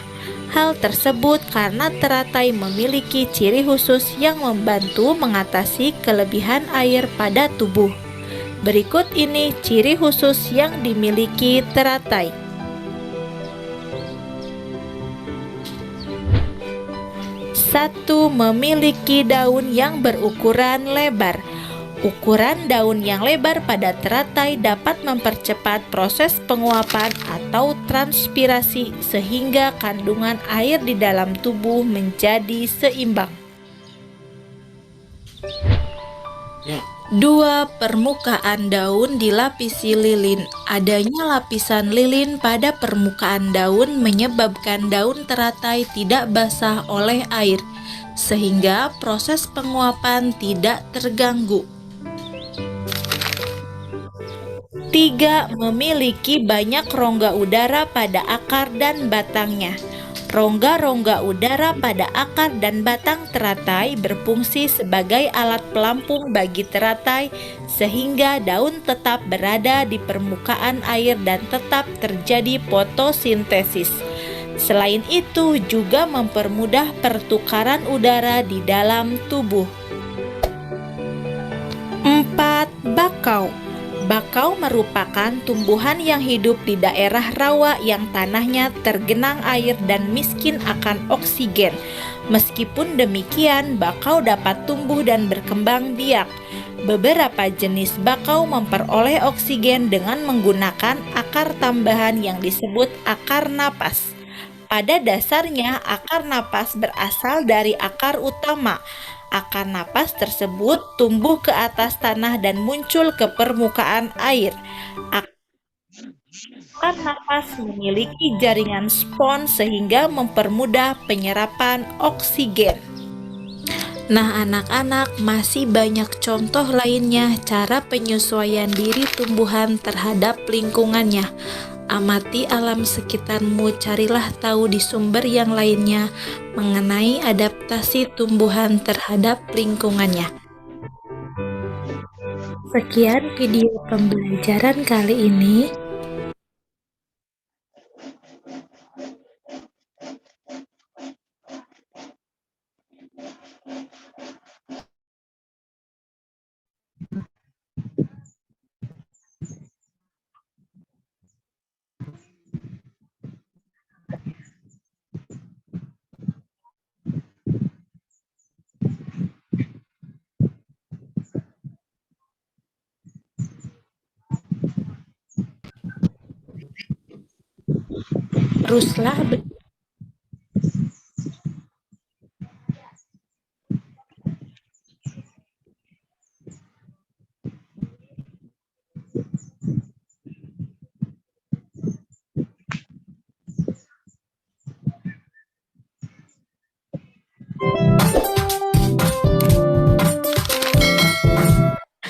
Speaker 5: Hal tersebut karena teratai memiliki ciri khusus yang membantu mengatasi kelebihan air pada tubuh. Berikut ini ciri khusus yang dimiliki teratai. 1. Memiliki daun yang berukuran lebar. Ukuran daun yang lebar pada teratai dapat mempercepat proses penguapan atau transpirasi sehingga kandungan air di dalam tubuh menjadi seimbang. 2. Permukaan daun dilapisi lilin. Adanya lapisan lilin pada permukaan daun menyebabkan daun teratai tidak basah oleh air, sehingga proses penguapan tidak terganggu. 3. Memiliki banyak rongga udara pada akar dan batangnya. Rongga-rongga udara pada akar dan batang teratai berfungsi sebagai alat pelampung bagi teratai sehingga daun tetap berada di permukaan air dan tetap terjadi fotosintesis. Selain itu juga mempermudah pertukaran udara di dalam tubuh. 4. Bakau. Bakau merupakan tumbuhan yang hidup di daerah rawa yang tanahnya tergenang air dan miskin akan oksigen. Meskipun demikian, bakau dapat tumbuh dan berkembang biak. Beberapa jenis bakau memperoleh oksigen dengan menggunakan akar tambahan yang disebut akar napas. Pada dasarnya, akar napas berasal dari akar utama. Akar napas tersebut tumbuh ke atas tanah dan muncul ke permukaan air. Akar napas memiliki jaringan spons sehingga mempermudah penyerapan oksigen. Nah, anak-anak, masih banyak contoh lainnya cara penyesuaian diri tumbuhan terhadap lingkungannya. Amati alam sekitarmu, carilah tahu di sumber yang lainnya mengenai adaptasi tumbuhan terhadap lingkungannya. Sekian video pembelajaran kali ini. Teruslah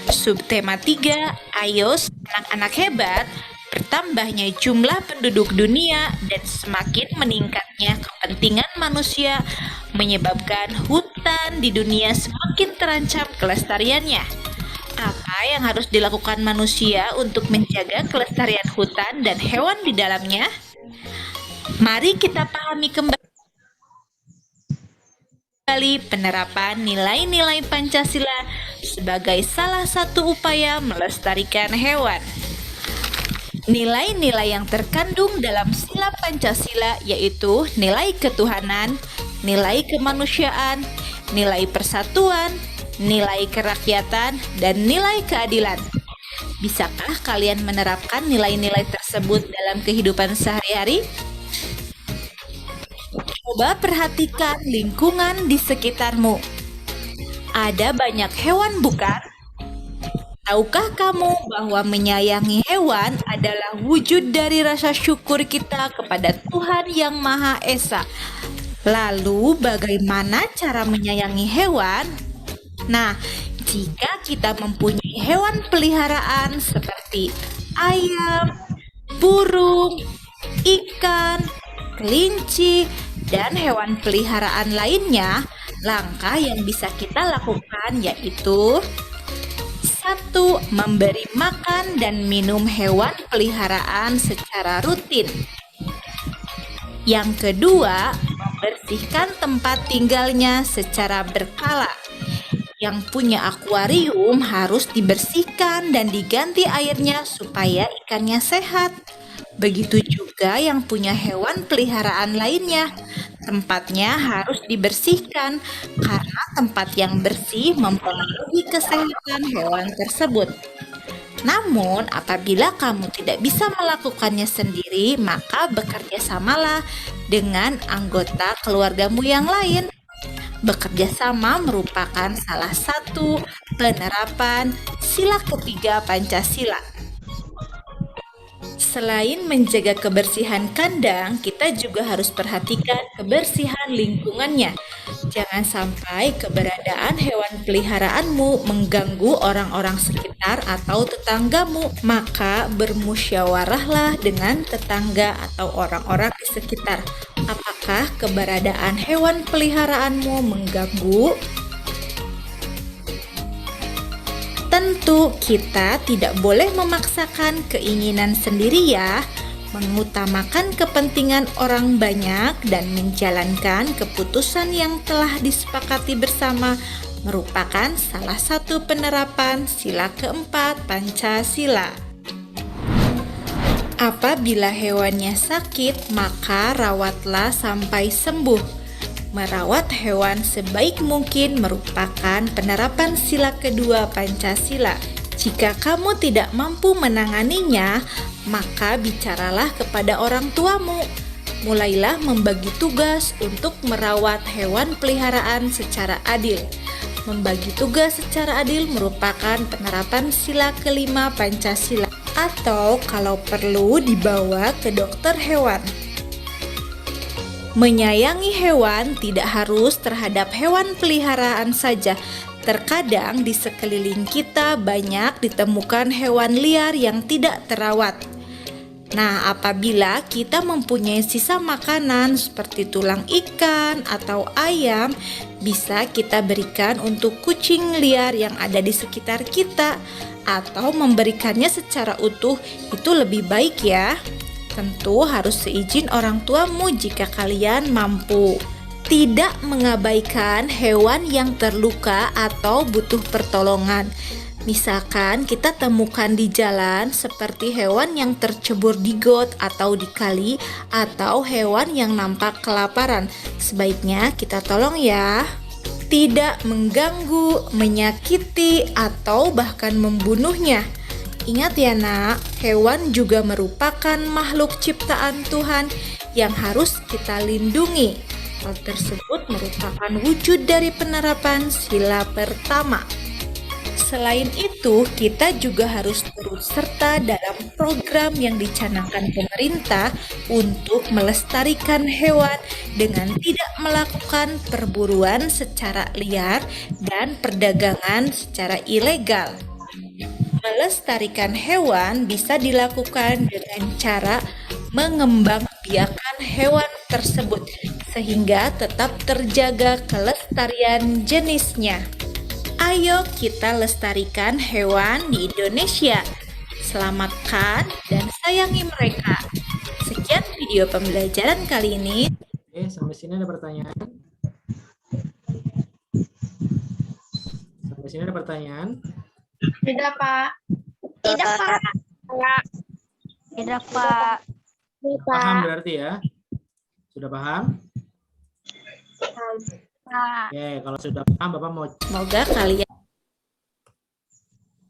Speaker 5: Subtema 3, ayo anak-anak hebat, bertambahnya jumlah penduduk dunia dan semakin meningkatnya kepentingan manusia menyebabkan hutan di dunia semakin terancam kelestariannya. Apa yang harus dilakukan manusia untuk menjaga kelestarian hutan dan hewan di dalamnya? Mari kita pahami kembali penerapan nilai-nilai Pancasila sebagai salah satu upaya melestarikan hewan. Nilai-nilai yang terkandung dalam sila Pancasila yaitu nilai ketuhanan, nilai kemanusiaan, nilai persatuan, nilai kerakyatan, dan nilai keadilan. Bisakah kalian menerapkan nilai-nilai tersebut dalam kehidupan sehari-hari? Coba perhatikan lingkungan di sekitarmu. Ada banyak hewan, bukan? Tahukah kamu bahwa menyayangi hewan adalah wujud dari rasa syukur kita kepada Tuhan Yang Maha Esa? Lalu, bagaimana cara menyayangi hewan? Nah, jika kita mempunyai hewan peliharaan seperti ayam, burung, ikan, kelinci, dan hewan peliharaan lainnya, langkah yang bisa kita lakukan yaitu 1. Memberi makan dan minum hewan peliharaan secara rutin. Yang kedua, membersihkan tempat tinggalnya secara berkala. Yang punya akuarium harus dibersihkan dan diganti airnya supaya ikannya sehat. Begitu juga yang punya hewan peliharaan lainnya. Tempatnya harus dibersihkan karena tempat yang bersih mempengaruhi kesehatan hewan tersebut. Namun, apabila kamu tidak bisa melakukannya sendiri, maka bekerja samalah dengan anggota keluargamu yang lain. Bekerja sama merupakan salah satu penerapan sila ketiga Pancasila. Selain menjaga kebersihan kandang, kita juga harus perhatikan kebersihan lingkungannya. Jangan sampai keberadaan hewan peliharaanmu mengganggu orang-orang sekitar atau tetanggamu. Maka bermusyawarahlah dengan tetangga atau orang-orang di sekitar Apakah keberadaan hewan peliharaanmu mengganggu? Tentu kita tidak boleh memaksakan keinginan sendiri ya, mengutamakan kepentingan orang banyak dan menjalankan keputusan yang telah disepakati bersama merupakan salah satu penerapan sila keempat Pancasila. Apabila hewannya sakit, maka rawatlah sampai sembuh. Merawat hewan sebaik mungkin merupakan penerapan sila kedua Pancasila. Jika kamu tidak mampu menanganinya, maka bicaralah kepada orang tuamu. Mulailah membagi tugas untuk merawat hewan peliharaan secara adil. Membagi tugas secara adil merupakan penerapan sila kelima Pancasila, atau kalau perlu dibawa ke dokter hewan. Menyayangi hewan tidak harus terhadap hewan peliharaan saja. Terkadang di sekeliling kita banyak ditemukan hewan liar yang tidak terawat. Nah, apabila kita mempunyai sisa makanan seperti tulang ikan atau ayam, bisa kita berikan untuk kucing liar yang ada di sekitar kita, atau memberikannya secara utuh, itu lebih baik ya. Tentu harus seizin orang tuamu jika kalian mampu. Tidak mengabaikan hewan yang terluka atau butuh pertolongan. Misalkan kita temukan di jalan seperti hewan yang tercebur di got atau di kali, atau hewan yang nampak kelaparan. Sebaiknya kita tolong ya. Tidak mengganggu, menyakiti, atau bahkan membunuhnya. Ingat ya nak, hewan juga merupakan makhluk ciptaan Tuhan yang harus kita lindungi. Hal tersebut merupakan wujud dari penerapan sila pertama. Selain itu, kita juga harus turut serta dalam program yang dicanangkan pemerintah untuk melestarikan hewan dengan tidak melakukan perburuan secara liar dan perdagangan secara ilegal. Melestarikan hewan bisa dilakukan dengan cara mengembangbiakan hewan tersebut sehingga tetap terjaga kelestarian jenisnya. Ayo kita lestarikan hewan di Indonesia. Selamatkan dan sayangi mereka. Sekian video pembelajaran kali ini.
Speaker 1: Oke, sampai sini ada pertanyaan? Sampai sini ada pertanyaan?
Speaker 2: Tidak, Pak.
Speaker 3: Tidak, Pak.
Speaker 2: Tidak, Pak.
Speaker 1: Paham berarti ya? Sudah paham?
Speaker 2: Pak.
Speaker 1: Oke, kalau sudah paham, Bapak mau
Speaker 5: Semoga kalian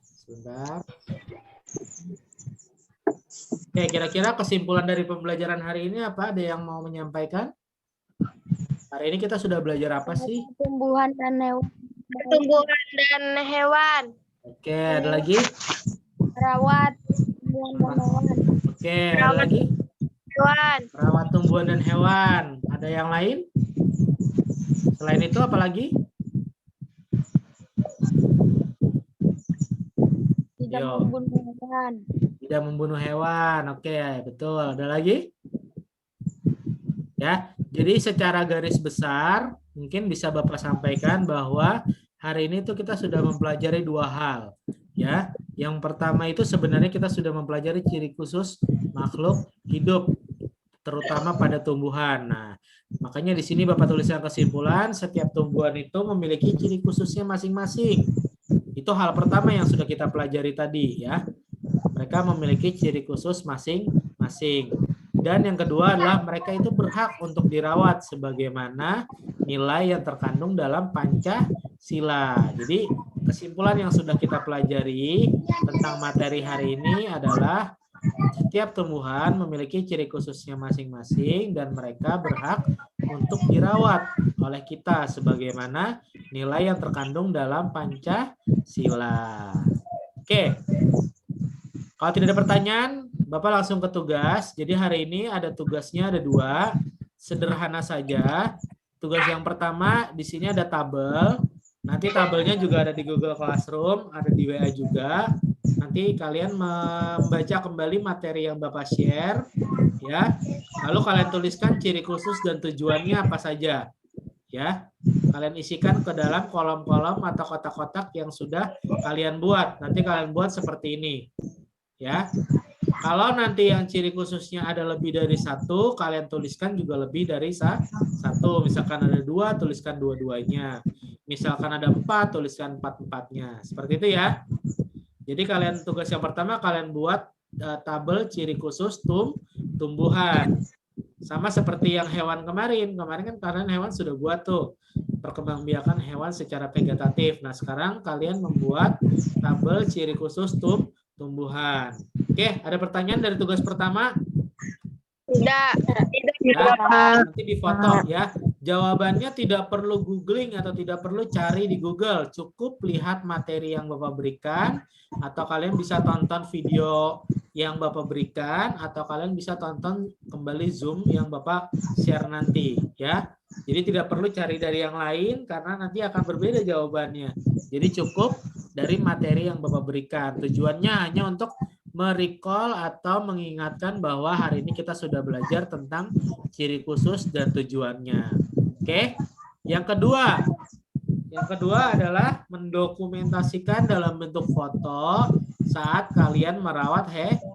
Speaker 1: sebentar. Oke, kira-kira kesimpulan dari pembelajaran hari ini apa? Ada yang mau menyampaikan? Hari ini kita sudah belajar apa sih?
Speaker 2: Pertumbuhan dan hewan. Pertumbuhan dan hewan.
Speaker 1: Oke, ada lagi?
Speaker 2: Merawat tumbuhan dan hewan.
Speaker 1: Oke, ada lagi?
Speaker 2: Hewan.
Speaker 1: Merawat tumbuhan dan hewan. Ada yang lain? Selain itu apa lagi?
Speaker 2: Tidak
Speaker 1: Yo.
Speaker 2: membunuh hewan.
Speaker 1: Tidak membunuh hewan. Oke, betul. Ada lagi? Ya, jadi secara garis besar mungkin bisa Bapak sampaikan bahwa hari ini tuh kita sudah mempelajari dua hal. Ya, yang pertama itu sebenarnya kita sudah mempelajari ciri khusus makhluk hidup, terutama pada tumbuhan. Nah, makanya di sini Bapak tuliskan kesimpulan, setiap tumbuhan itu memiliki ciri khususnya masing-masing. Itu hal pertama yang sudah kita pelajari tadi ya. Mereka memiliki ciri khusus masing-masing. Dan yang kedua adalah mereka itu berhak untuk dirawat sebagaimana nilai yang terkandung dalam Pancasila. Jadi kesimpulan yang sudah kita pelajari tentang materi hari ini adalah setiap tumbuhan memiliki ciri khususnya masing-masing dan mereka berhak untuk dirawat oleh kita sebagaimana nilai yang terkandung dalam Pancasila. Oke. Kalau tidak ada pertanyaan, Bapak langsung ke tugas. Jadi hari ini ada tugasnya ada dua, sederhana saja. Tugas yang pertama di sini ada tabel. Nanti tabelnya juga ada di Google Classroom, ada di WA juga. nanti kalian membaca kembali materi yang Bapak share, ya. Lalu kalian tuliskan ciri khusus dan tujuannya apa saja, ya. Kalian isikan ke dalam kolom-kolom atau kotak-kotak yang sudah kalian buat. Nanti kalian buat seperti ini, ya. Kalau nanti yang ciri khususnya ada lebih dari satu, kalian tuliskan juga lebih dari satu. Misalkan ada 2, tuliskan 2-2-nya. Misalkan ada 4, tuliskan 4-4-nya. Seperti itu ya. Jadi kalian tugas yang pertama kalian buat tabel ciri khusus tumbuhan. Sama seperti yang hewan kemarin. Kemarin kan kalian hewan sudah buat tuh. Perkembangbiakan hewan secara vegetatif. Nah, sekarang kalian membuat tabel ciri khusus tumbuhan. Oke, ada pertanyaan dari tugas pertama?
Speaker 2: Tidak.
Speaker 1: Ya, nanti difoto ya. Jawabannya tidak perlu googling atau tidak perlu cari di Google. Cukup lihat materi yang Bapak berikan, atau kalian bisa tonton video yang Bapak berikan, atau kalian bisa tonton kembali Zoom yang Bapak share nanti, ya. Jadi tidak perlu cari dari yang lain karena nanti akan berbeda jawabannya. Jadi cukup dari materi yang Bapak berikan. Tujuannya hanya untuk merecall atau mengingatkan bahwa hari ini kita sudah belajar tentang ciri khusus dan tujuannya. Oke. Yang kedua adalah mendokumentasikan dalam bentuk foto saat kalian merawat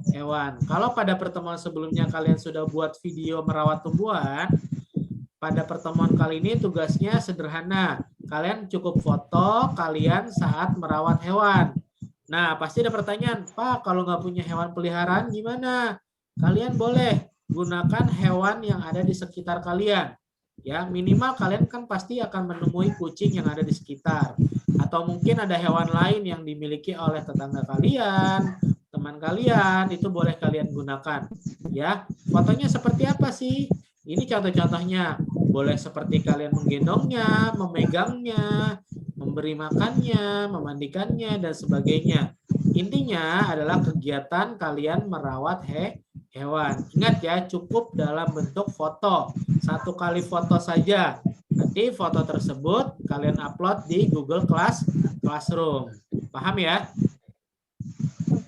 Speaker 1: hewan. Kalau pada pertemuan sebelumnya kalian sudah buat video merawat tumbuhan, pada pertemuan kali ini tugasnya sederhana. Kalian cukup foto kalian saat merawat hewan. Nah, pasti ada pertanyaan, Pak, kalau nggak punya hewan peliharaan gimana? Kalian boleh gunakan hewan yang ada di sekitar kalian. Ya, minimal kalian kan pasti akan menemui kucing yang ada di sekitar. Atau mungkin ada hewan lain yang dimiliki oleh tetangga kalian, teman kalian, itu boleh kalian gunakan. Ya, fotonya seperti apa sih? Ini contoh-contohnya. Boleh seperti kalian menggendongnya, memegangnya, memberi makannya, memandikannya, dan sebagainya. Intinya adalah kegiatan kalian merawat hewan. Ingat ya, cukup dalam bentuk foto. 1 kali foto saja. Nanti foto tersebut kalian upload di Google Classroom. Paham ya?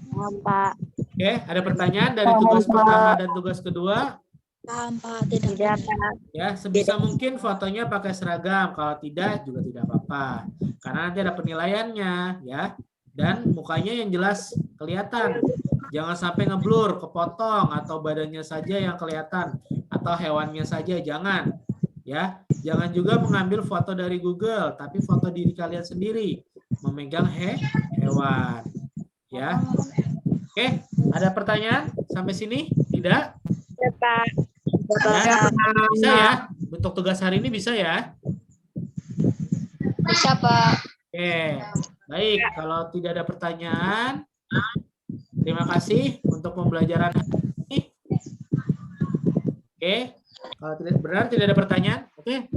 Speaker 4: Paham, Pak.
Speaker 1: Oke, ada pertanyaan dari tugas pertama dan tugas kedua?
Speaker 4: Paham, Pak. Tidak, Pak.
Speaker 1: Ya, sebisa mungkin fotonya pakai seragam. Kalau tidak juga tidak apa-apa. Karena nanti ada penilaiannya, ya. Dan mukanya yang jelas kelihatan. Jangan sampai ngeblur, kepotong, atau badannya saja yang kelihatan, atau hewannya saja, jangan. Ya, jangan juga mengambil foto dari Google, tapi foto diri kalian sendiri, memegang hewan. Ya. Oke, ada pertanyaan sampai sini? Tidak?
Speaker 2: Ya, Pak.
Speaker 1: Ya, bisa ya? Untuk tugas hari ini bisa ya?
Speaker 3: Bisa, Pak.
Speaker 1: Oke, baik. Kalau tidak ada pertanyaan, terima kasih untuk pembelajaran ini. Oke, kalau benar tidak ada pertanyaan, oke.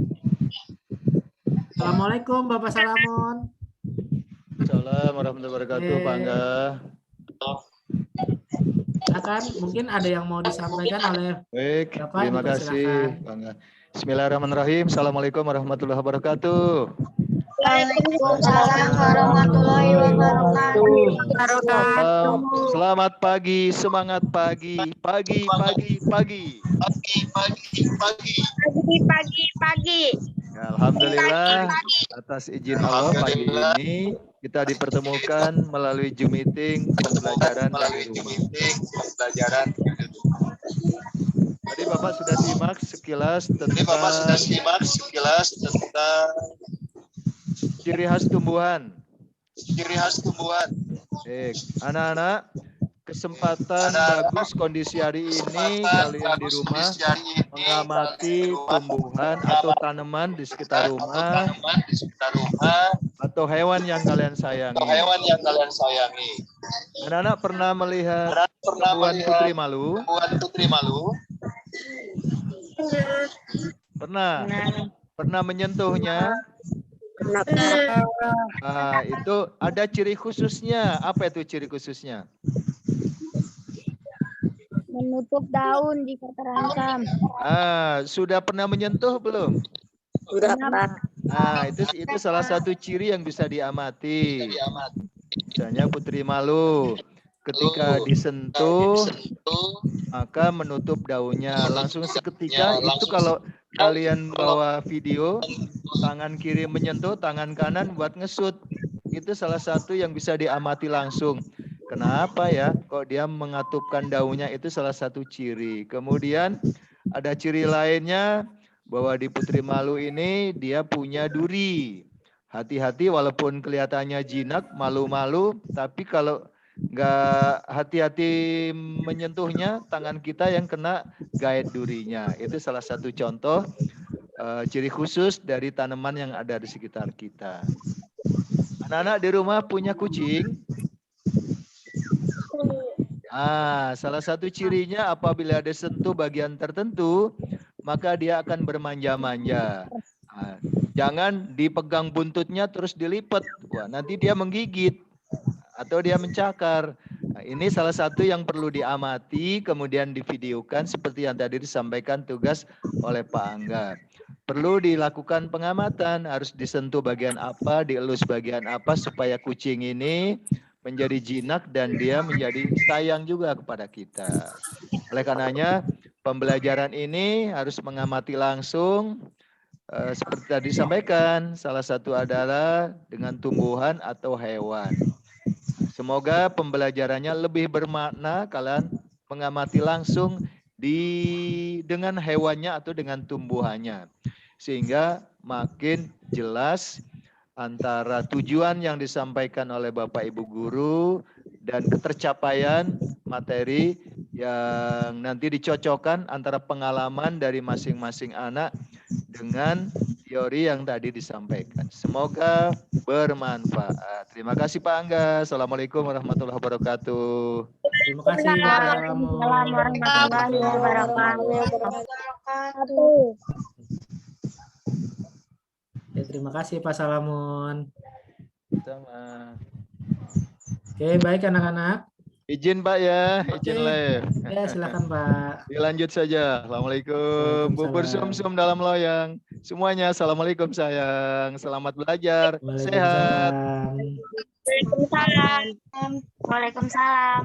Speaker 1: Assalamualaikum, Bapak Salamon.
Speaker 6: Assalamualaikum warahmatullahi wabarakatuh, Pak Angga.
Speaker 1: Silakan, mungkin ada yang mau disampaikan oleh
Speaker 6: Baik,
Speaker 1: Bapak,
Speaker 6: terima kasih, Pak Angga. Bismillahirrahmanirrahim. Assalamualaikum warahmatullahi wabarakatuh.
Speaker 3: Waalaikumsalam warahmatullahi wabarakatuh.
Speaker 6: Selamat pagi, semangat pagi, pagi. Ya, alhamdulillah atas izin Allah pagi ini kita dipertemukan melalui Zoom meeting pembelajaran dari rumah. Tadi Bapak sudah simak sekilas tentang ciri khas tumbuhan. Baik, anak-anak, kesempatan bagus kondisi hari ini kalian di rumah mengamati tumbuhan atau tanaman di sekitar rumah atau hewan yang kalian sayangi. Anak-anak pernah melihat tumbuhan putri malu? Pernah menyentuhnya? Nah, itu ada ciri khususnya. Apa itu ciri khususnya?
Speaker 2: Menutup daun jika terancam.
Speaker 6: Sudah pernah menyentuh belum?
Speaker 4: Sudah, Pak.
Speaker 6: Nah, itu salah satu ciri yang bisa diamati. Misalnya putri malu. Ketika disentuh, maka menutup daunnya. Langsung seketika itu kalau kalian bawa video, tangan kiri menyentuh, tangan kanan buat ngesut. Itu salah satu yang bisa diamati langsung. Kenapa ya? Kok dia mengatupkan daunnya, itu salah satu ciri. Kemudian ada ciri lainnya bahwa di putri malu ini dia punya duri. Hati-hati walaupun kelihatannya jinak, malu-malu, tapi kalau nggak hati-hati menyentuhnya, tangan kita yang kena gait durinya. Itu salah satu contoh ciri khusus dari tanaman yang ada di sekitar kita. Anak-anak di rumah punya kucing? Salah satu cirinya apabila dia sentuh bagian tertentu, maka dia akan bermanja-manja. Jangan dipegang buntutnya terus dilipat. Wah, nanti dia menggigit atau dia mencakar. Nah, ini salah satu yang perlu diamati, kemudian divideokan seperti yang tadi disampaikan tugas oleh Pak Angga. Perlu dilakukan pengamatan, harus disentuh bagian apa, dielus bagian apa, supaya kucing ini menjadi jinak dan dia menjadi sayang juga kepada kita. Oleh karenanya, pembelajaran ini harus mengamati langsung, seperti tadi disampaikan, salah satu adalah dengan tumbuhan atau hewan. Semoga pembelajarannya lebih bermakna, kalian mengamati langsung dengan hewannya atau dengan tumbuhannya. Sehingga makin jelas antara tujuan yang disampaikan oleh Bapak Ibu Guru dan ketercapaian materi yang nanti dicocokkan antara pengalaman dari masing-masing anak dengan teori yang tadi disampaikan. Semoga bermanfaat. Terima kasih Pak Angga. Assalamualaikum warahmatullahi wabarakatuh.
Speaker 1: Terima kasih Pak
Speaker 3: warahmatullahi wabarakatuh.
Speaker 1: Ya, terima kasih Pak Salamun.
Speaker 6: Sama.
Speaker 1: Oke, baik anak-anak.
Speaker 6: Izin Pak ya, izin live.
Speaker 1: Ya, silakan Pak.
Speaker 6: Dilanjut saja. Assalamualaikum. Bubur sum-sum dalam loyang. Semuanya assalamualaikum sayang. Selamat belajar. Sehat.
Speaker 3: Waalaikumsalam. Waalaikumsalam.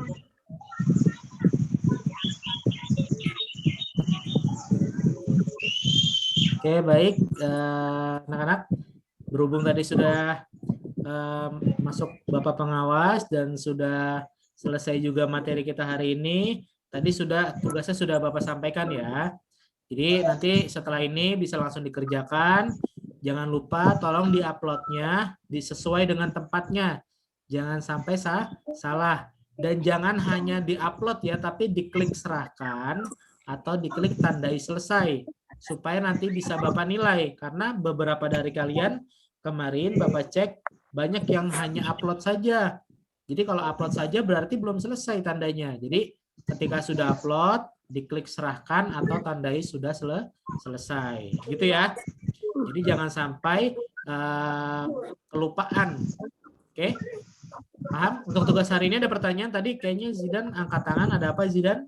Speaker 1: Oke, baik anak-anak. Berhubung tadi sudah masuk Bapak Pengawas dan sudah selesai juga materi kita hari ini. Tadi tugasnya sudah Bapak sampaikan ya. Jadi nanti setelah ini bisa langsung dikerjakan. Jangan lupa tolong diuploadnya sesuai dengan tempatnya. Jangan sampai salah. Dan jangan hanya diupload ya, tapi diklik serahkan atau diklik tandai selesai. Supaya nanti bisa Bapak nilai. Karena beberapa dari kalian kemarin Bapak cek banyak yang hanya upload saja. Jadi kalau upload saja berarti belum selesai tandanya. Jadi ketika sudah upload, diklik serahkan atau tandai sudah selesai. Gitu ya. Jadi jangan sampai kelupaan. Oke? Paham? Untuk tugas hari ini ada pertanyaan. Tadi kayaknya Zidan angkat tangan. Ada apa Zidan?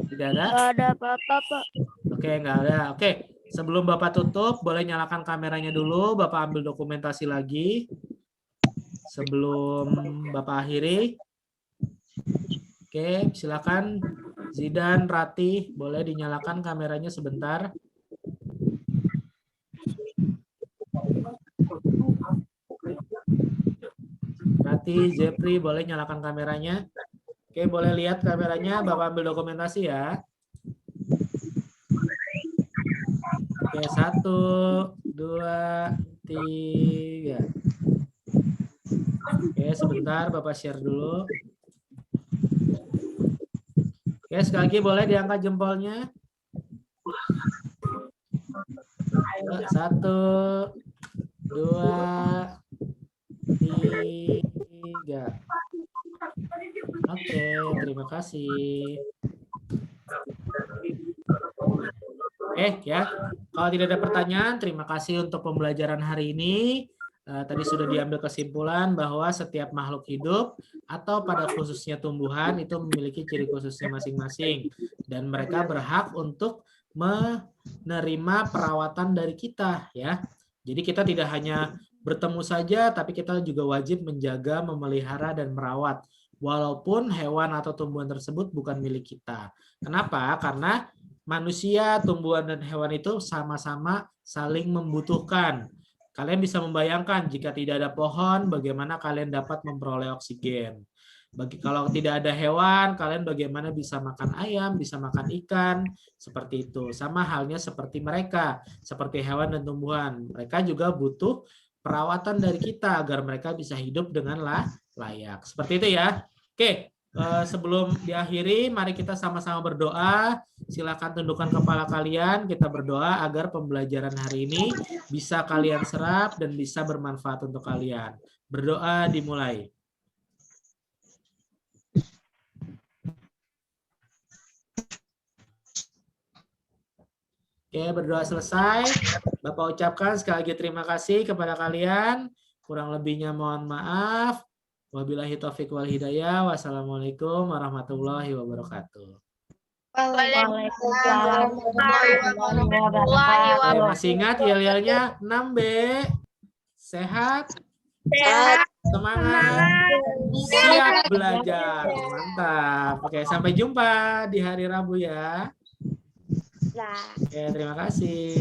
Speaker 1: Tidak ada?
Speaker 3: Nggak ada apa-apa, Pak.
Speaker 1: Oke, nggak ada. Oke. Sebelum Bapak tutup, boleh nyalakan kameranya dulu. Bapak ambil dokumentasi lagi. Sebelum Bapak akhiri. Oke, silakan. Zidan, Ratih, boleh dinyalakan kameranya sebentar. Ratih, Jepri, boleh nyalakan kameranya. Oke, boleh lihat kameranya. Bapak ambil dokumentasi ya. Oke, 1, 2, 3. Oke, sebentar Bapak share dulu. Oke, sekali lagi boleh diangkat jempolnya. 1, 2, 3. Oke, terima kasih. Ya, kalau tidak ada pertanyaan, terima kasih untuk pembelajaran hari ini. Tadi sudah diambil kesimpulan bahwa setiap makhluk hidup atau pada khususnya tumbuhan itu memiliki ciri khususnya masing-masing dan mereka berhak untuk menerima perawatan dari kita ya. Jadi kita tidak hanya bertemu saja, tapi kita juga wajib menjaga, memelihara, dan merawat. Walaupun hewan atau tumbuhan tersebut bukan milik kita. Kenapa? Karena manusia, tumbuhan, dan hewan itu sama-sama saling membutuhkan. Kalian bisa membayangkan jika tidak ada pohon, bagaimana kalian dapat memperoleh oksigen. Kalau tidak ada hewan, kalian bagaimana bisa makan ayam, bisa makan ikan, seperti itu. Sama halnya seperti mereka, seperti hewan dan tumbuhan. Mereka juga butuh perawatan dari kita agar mereka bisa hidup dengan layak. Seperti itu ya. Oke, sebelum diakhiri, mari kita sama-sama berdoa. Silakan tundukkan kepala kalian, kita berdoa agar pembelajaran hari ini bisa kalian serap dan bisa bermanfaat untuk kalian. Berdoa dimulai. Oke, berdoa selesai. Bapak ucapkan sekali lagi terima kasih kepada kalian. Kurang lebihnya mohon maaf. Wabillahi taufiq wal hidayah. Wassalamualaikum warahmatullahi wabarakatuh.
Speaker 3: Waalaikumsalam
Speaker 2: warahmatullahi
Speaker 1: Oke, masih ingat yel-yelnya 6B. Sehat,
Speaker 2: wabarakatuh.
Speaker 1: semangat, siap belajar. Mantap. Oke, sampai jumpa di hari Rabu ya. Oke, terima kasih.